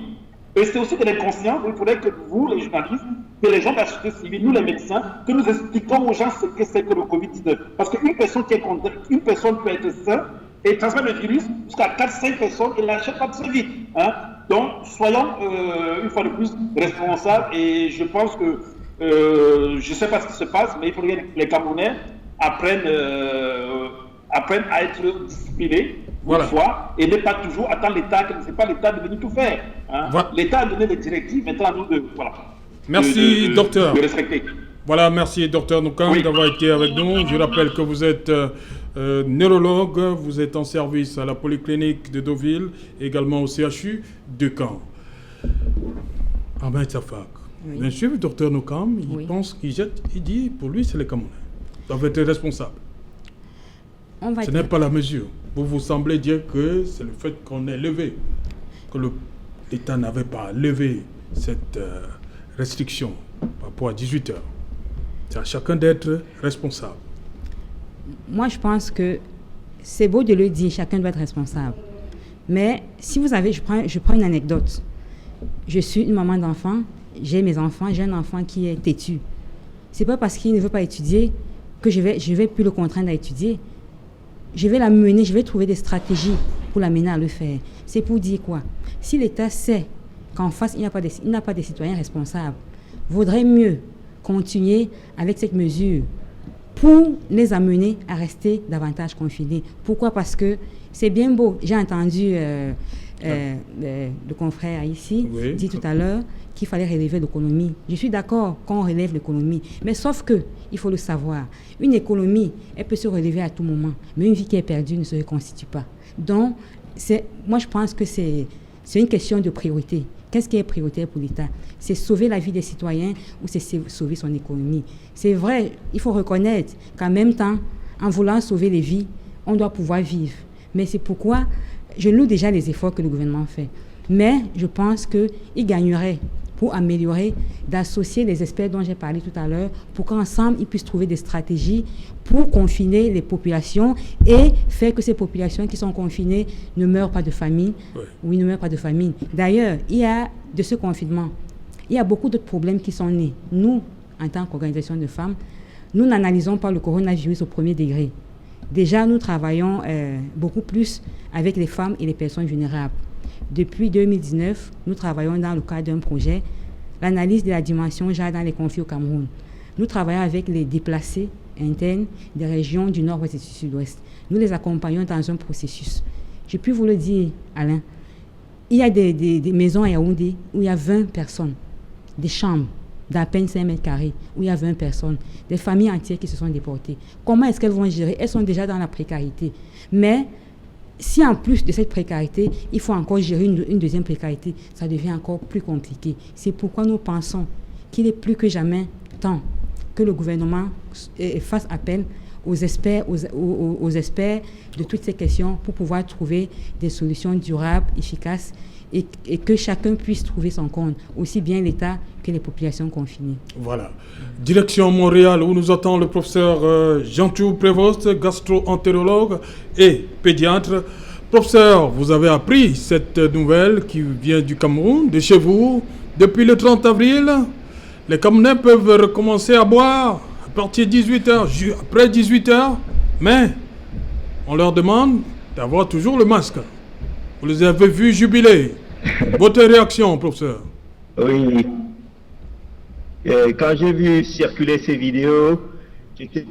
Et c'est aussi de l'inconscient, il faudrait que vous, les journalistes, que les gens de la société civile, nous les médecins, que nous expliquons aux gens ce que c'est que le Covid-19. Parce qu'une personne une personne peut être saine et transmettre le virus jusqu'à 4-5 personnes et l'achète pas très vite. Hein? Donc, soyons une fois de plus responsables et je pense que, je ne sais pas ce qui se passe, mais il faudrait que les Camerounais apprennent à être disciplinés. Voilà. Et ne pas toujours attendre l'État, que ce n'est pas l'État de venir tout faire. Hein? Voilà. L'État a donné des directives, maintenant à nous de merci, docteur. De respecter. Voilà, merci, docteur Nokam, d'avoir été avec nous. Je rappelle que vous êtes neurologue, vous êtes en service à la Polyclinique de Deauville, également au CHU de Caen. Ahmed Safak. Bien sûr, le docteur Nokam, il pense, il dit, pour lui, c'est les Camerounais. Ils doivent être responsables. Ce n'est pas la mesure. Vous semblez dire que c'est le fait qu'on ait levé, que l'État n'avait pas levé cette restriction par rapport à 18h. C'est à chacun d'être responsable. Moi, je pense que c'est beau de le dire, chacun doit être responsable. Mais si vous avez, je prends une anecdote. Je suis une maman d'enfant, j'ai mes enfants, j'ai un enfant qui est têtu. C'est pas parce qu'il ne veut pas étudier que je vais plus le contraindre à étudier. Je vais la mener, je vais trouver des stratégies pour l'amener à le faire. C'est pour dire quoi? Si l'État sait qu'en face, il n'a pas de citoyens responsables, vaudrait mieux continuer avec cette mesure pour les amener à rester davantage confinés. Pourquoi? Parce que c'est bien beau. J'ai entendu le confrère ici dire tout à l'heure qu'il fallait relever l'économie. Je suis d'accord qu'on relève l'économie, mais sauf que, il faut le savoir, une économie, elle peut se relever à tout moment, mais une vie qui est perdue ne se reconstitue pas. Donc, moi je pense que c'est une question de priorité. Qu'est-ce qui est prioritaire pour l'État? C'est sauver la vie des citoyens ou c'est sauver son économie? C'est vrai, il faut reconnaître qu'en même temps, en voulant sauver les vies, on doit pouvoir vivre. Mais c'est pourquoi Je loue déjà les efforts que le gouvernement fait. Mais je pense qu'il gagnerait pour améliorer, d'associer les experts dont j'ai parlé tout à l'heure, pour qu'ensemble, ils puissent trouver des stratégies pour confiner les populations et faire que ces populations qui sont confinées ne meurent pas de famine. Oui, ne meurent pas de famine. D'ailleurs, il y a de ce confinement, il y a beaucoup d'autres problèmes qui sont nés. Nous, en tant qu'organisation de femmes, nous n'analysons pas le coronavirus au premier degré. Déjà, nous travaillons beaucoup plus avec les femmes et les personnes vulnérables. Depuis 2019, nous travaillons dans le cadre d'un projet, l'analyse de la dimension genre dans les conflits au Cameroun. Nous travaillons avec les déplacés internes des régions du nord-ouest et du sud-ouest. Nous les accompagnons dans un processus. Je puis vous le dire, Alain, il y a des maisons à Yaoundé où il y a 20 personnes, des chambres d'à peine 5 mètres carrés, où il y a 20 personnes, des familles entières qui se sont déportées. Comment est-ce qu'elles vont gérer? Elles sont déjà dans la précarité. Mais si en plus de cette précarité, il faut encore gérer une deuxième précarité, ça devient encore plus compliqué. C'est pourquoi nous pensons qu'il est plus que jamais temps que le gouvernement fasse appel aux experts, aux experts de toutes ces questions pour pouvoir trouver des solutions durables, efficaces et que chacun puisse trouver son compte, aussi bien l'État que les populations confinées. Voilà. Direction Montréal, où nous attend le professeur Jean-Thiou Prévost, gastro-entérologue et pédiatre. Professeur, vous avez appris cette nouvelle qui vient du Cameroun, de chez vous. Depuis le 30 avril, les Camerounais peuvent recommencer à boire à partir de 18h, après 18h, mais on leur demande d'avoir toujours le masque. Vous les avez vus jubiler. Votre réaction, professeur? Oui. Quand j'ai vu circuler ces vidéos, j'étais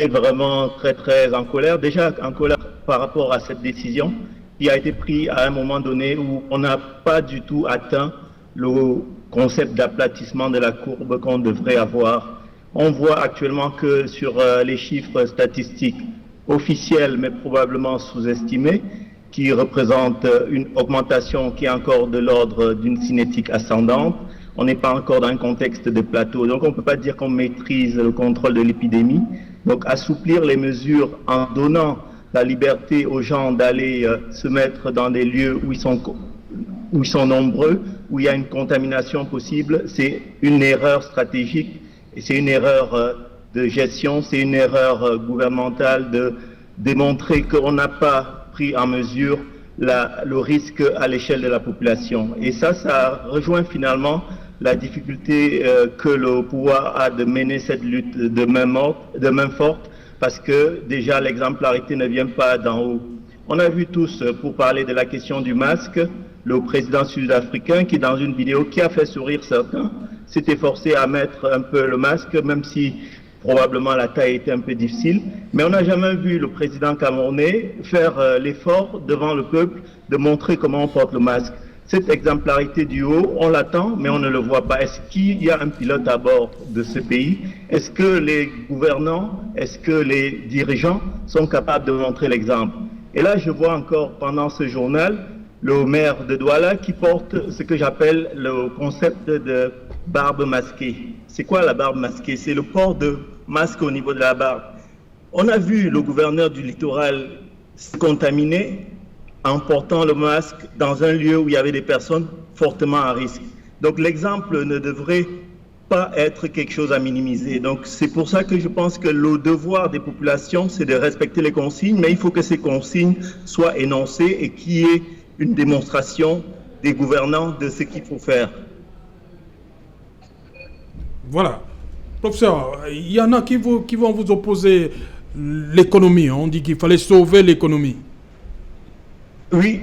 vraiment très, très en colère. Déjà en colère par rapport à cette décision qui a été prise à un moment donné où on n'a pas du tout atteint le concept d'aplatissement de la courbe qu'on devrait avoir. On voit actuellement que sur les chiffres statistiques officiels, mais probablement sous-estimés, qui représente une augmentation qui est encore de l'ordre d'une cinétique ascendante. On n'est pas encore dans un contexte de plateau, donc on ne peut pas dire qu'on maîtrise le contrôle de l'épidémie. Donc assouplir les mesures en donnant la liberté aux gens d'aller se mettre dans des lieux où ils sont nombreux, où il y a une contamination possible, c'est une erreur stratégique et c'est une erreur de gestion, c'est une erreur gouvernementale de démontrer qu'on n'a pas pris en mesure le risque à l'échelle de la population. Et ça rejoint finalement la difficulté que le pouvoir a de mener cette lutte de main forte, parce que déjà l'exemplarité ne vient pas d'en haut. On a vu tous, pour parler de la question du masque, le président sud-africain qui, dans une vidéo qui a fait sourire certains, s'est efforcé à mettre un peu le masque, même si probablement la taille était un peu difficile, mais on n'a jamais vu le président camerounais faire l'effort devant le peuple de montrer comment on porte le masque. Cette exemplarité du haut, on l'attend, mais on ne le voit pas. Est-ce qu'il y a un pilote à bord de ce pays? Est-ce que les gouvernants, est-ce que les dirigeants sont capables de montrer l'exemple? Et là, je vois encore pendant ce journal le maire de Douala qui porte ce que j'appelle le concept de barbe masquée. C'est quoi la barbe masquée? C'est le port de masque au niveau de la barbe. On a vu le gouverneur du littoral se contaminer en portant le masque dans un lieu où il y avait des personnes fortement à risque. Donc l'exemple ne devrait pas être quelque chose à minimiser. Donc c'est pour ça que je pense que le devoir des populations, c'est de respecter les consignes, mais il faut que ces consignes soient énoncées et qu'il y ait une démonstration des gouvernants de ce qu'il faut faire. Voilà. Professeur, il y en a qui vont vous opposer l'économie. On dit qu'il fallait sauver l'économie. Oui,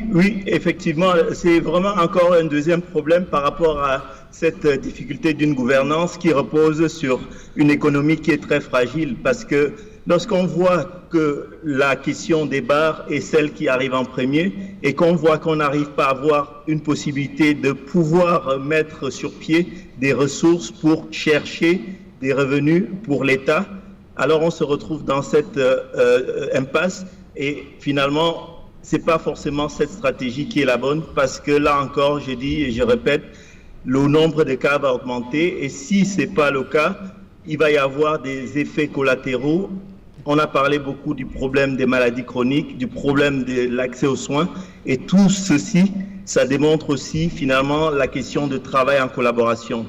effectivement, c'est vraiment encore un deuxième problème par rapport à cette difficulté d'une gouvernance qui repose sur une économie qui est très fragile, parce que lorsqu'on voit que la question des bars est celle qui arrive en premier et qu'on voit qu'on n'arrive pas à avoir une possibilité de pouvoir mettre sur pied des ressources pour chercher des revenus pour l'État, alors on se retrouve dans cette impasse et finalement, c'est pas forcément cette stratégie qui est la bonne, parce que là encore, je dis et je répète, le nombre de cas va augmenter et si c'est pas le cas, il va y avoir des effets collatéraux On a parlé beaucoup du problème des maladies chroniques, du problème de l'accès aux soins. Et tout ceci, ça démontre aussi finalement la question de travail en collaboration.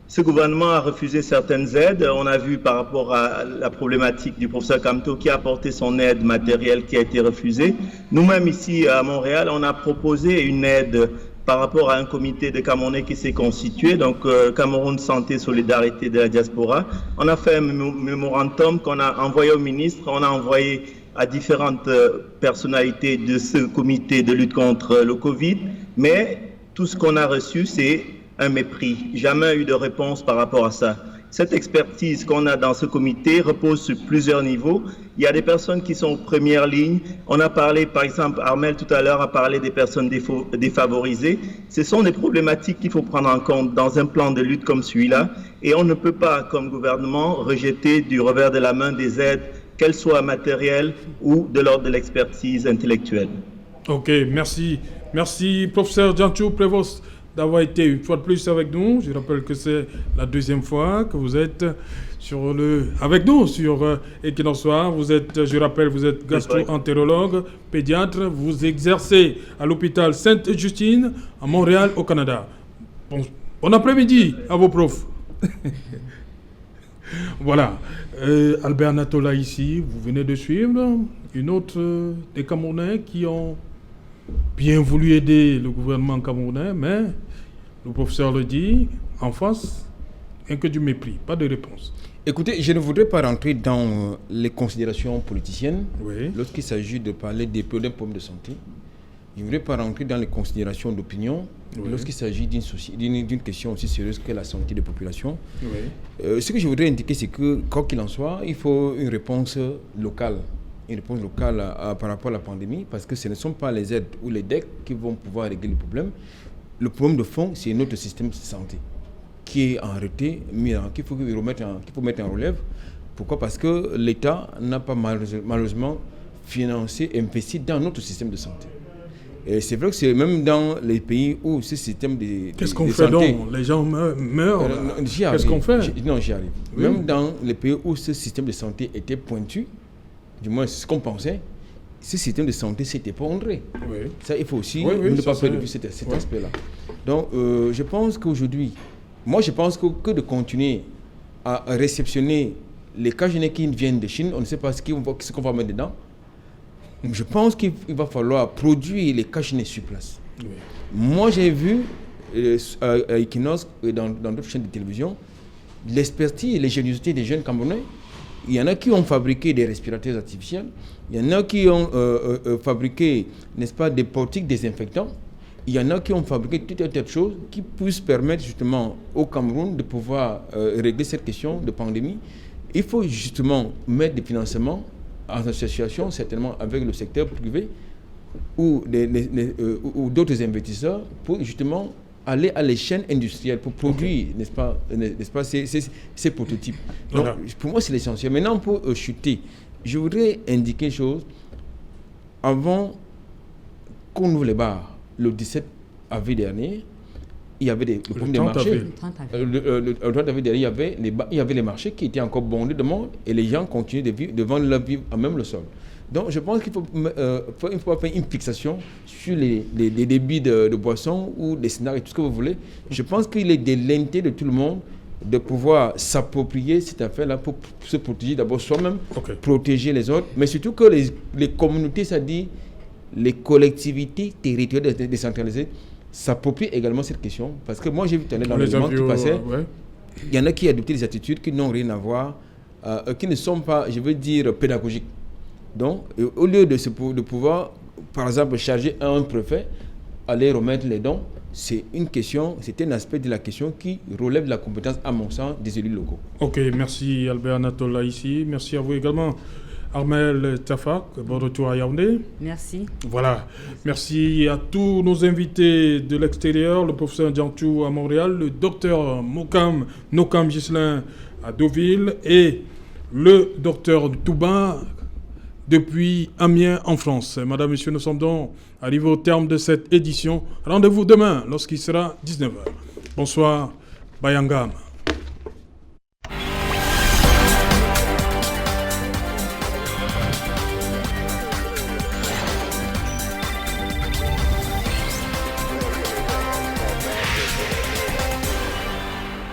Ce gouvernement a refusé certaines aides. On a vu par rapport à la problématique du professeur Kamto qui a apporté son aide matérielle qui a été refusée. Nous-mêmes ici à Montréal, on a proposé une aide par rapport à un comité de Camerounais qui s'est constitué, donc Cameroun Santé Solidarité de la Diaspora. On a fait un mémorandum qu'on a envoyé au ministre, on a envoyé à différentes personnalités de ce comité de lutte contre le Covid, mais tout ce qu'on a reçu, c'est un mépris. Jamais eu de réponse par rapport à ça. Cette expertise qu'on a dans ce comité repose sur plusieurs niveaux. Il y a des personnes qui sont en première ligne. On a parlé, par exemple, Armel tout à l'heure a parlé des personnes défavorisées. Ce sont des problématiques qu'il faut prendre en compte dans un plan de lutte comme celui-là. Et on ne peut pas, comme gouvernement, rejeter du revers de la main des aides, qu'elles soient matérielles ou de l'ordre de l'expertise intellectuelle. Ok, merci. Merci, professeur Diantou Prévost, d'avoir été une fois de plus avec nous. Je rappelle que c'est la deuxième fois que vous êtes avec nous sur Equinox Soir. Vous êtes, je rappelle, vous êtes gastro-entérologue, pédiatre. Vous exercez à l'hôpital Sainte-Justine à Montréal, au Canada. Bon après-midi à vos profs. Voilà. Albert Natola ici, vous venez de suivre une autre des Camerounais qui ont bien voulu aider le gouvernement camerounais, mais le professeur le dit, en face, rien que du mépris, pas de réponse. Écoutez, je ne voudrais pas rentrer dans les considérations politiciennes oui. Lorsqu'il s'agit de parler des problèmes de santé. Je ne voudrais pas rentrer dans les considérations d'opinion oui. Lorsqu'il s'agit d'une question aussi sérieuse que la santé des populations. Oui. Ce que je voudrais indiquer, c'est que, quoi qu'il en soit, il faut une réponse locale. Une réponse locale par rapport à la pandémie, parce que ce ne sont pas les aides ou les DEC qui vont pouvoir régler le problème. Le problème de fond, c'est notre système de santé qui est en retrait, qu'il faut mettre en relève. Pourquoi ? Parce que l'État n'a pas malheureusement financé, investi dans notre système de santé. Et c'est vrai que c'est même dans les pays où ce système de Qu'est-ce qu'on fait santé, donc ? Les gens meurent. Qu'est-ce qu'on fait ? J'y arrive. Oui. Même dans les pays où ce système de santé était pointu, du moins c'est ce qu'on pensait, ce système de santé s'est effondré. Oui. Ça, il faut aussi ne pas perdre de vue cet aspect-là. Donc, je pense qu'aujourd'hui, je pense que de continuer à réceptionner les cas génériques qui viennent de Chine, on ne sait pas ce qu'on va mettre dedans. Je pense qu'il va falloir produire les cas génériques sur place. Oui. Moi, j'ai vu à Equinox et dans d'autres chaînes de télévision, l'expertise et l'ingéniosité des jeunes Camerounais. Il y en a qui ont fabriqué des respirateurs artificiels, il y en a qui ont fabriqué, n'est-ce pas, des portiques désinfectants, il y en a qui ont fabriqué tout un tas de choses qui puissent permettre justement au Cameroun de pouvoir régler cette question de pandémie. Il faut justement mettre des financements en association, certainement avec le secteur privé ou d'autres investisseurs pour justement aller à l'échelle industrielle pour produire, n'est-ce pas ces prototypes. Donc, pour moi, c'est l'essentiel. Maintenant, pour chuter, je voudrais indiquer une chose. Avant qu'on ouvre les bars, le 17 avril dernier, il y avait le problème des marchés. Le 30 avril dernier, il y avait les marchés qui étaient encore bondés de monde et les gens continuaient de vendre leur vie à même le sol. Donc, je pense qu'il faut faire une fixation sur les débits de boissons ou des scénarios, tout ce que vous voulez. Je pense qu'il est de l'intérêt de tout le monde de pouvoir s'approprier cette affaire-là pour se protéger d'abord soi-même, protéger les autres, mais surtout que les communautés, c'est-à-dire les collectivités territoriales décentralisées, s'approprient également cette question. Parce que moi, j'ai vu dans le mouvement qui passait, il y en a qui adoptent des attitudes qui n'ont rien à voir, qui ne sont pas, je veux dire, pédagogiques. Donc, au lieu de pouvoir, par exemple, charger un préfet, aller remettre les dons, c'est un aspect de la question qui relève de la compétence, à mon sens, des élus locaux. Ok, merci Albert Natola ici. Merci à vous également. Armel Tafak, bon retour à Yaoundé. Merci. Voilà. Merci à tous nos invités de l'extérieur, le professeur Diantou à Montréal, le docteur Nokam Ghislain à Deauville et le docteur Touba depuis Amiens en France. Madame, Monsieur, nous sommes donc arrivés au terme de cette édition. Rendez-vous demain lorsqu'il sera 19h. Bonsoir, Bayangam.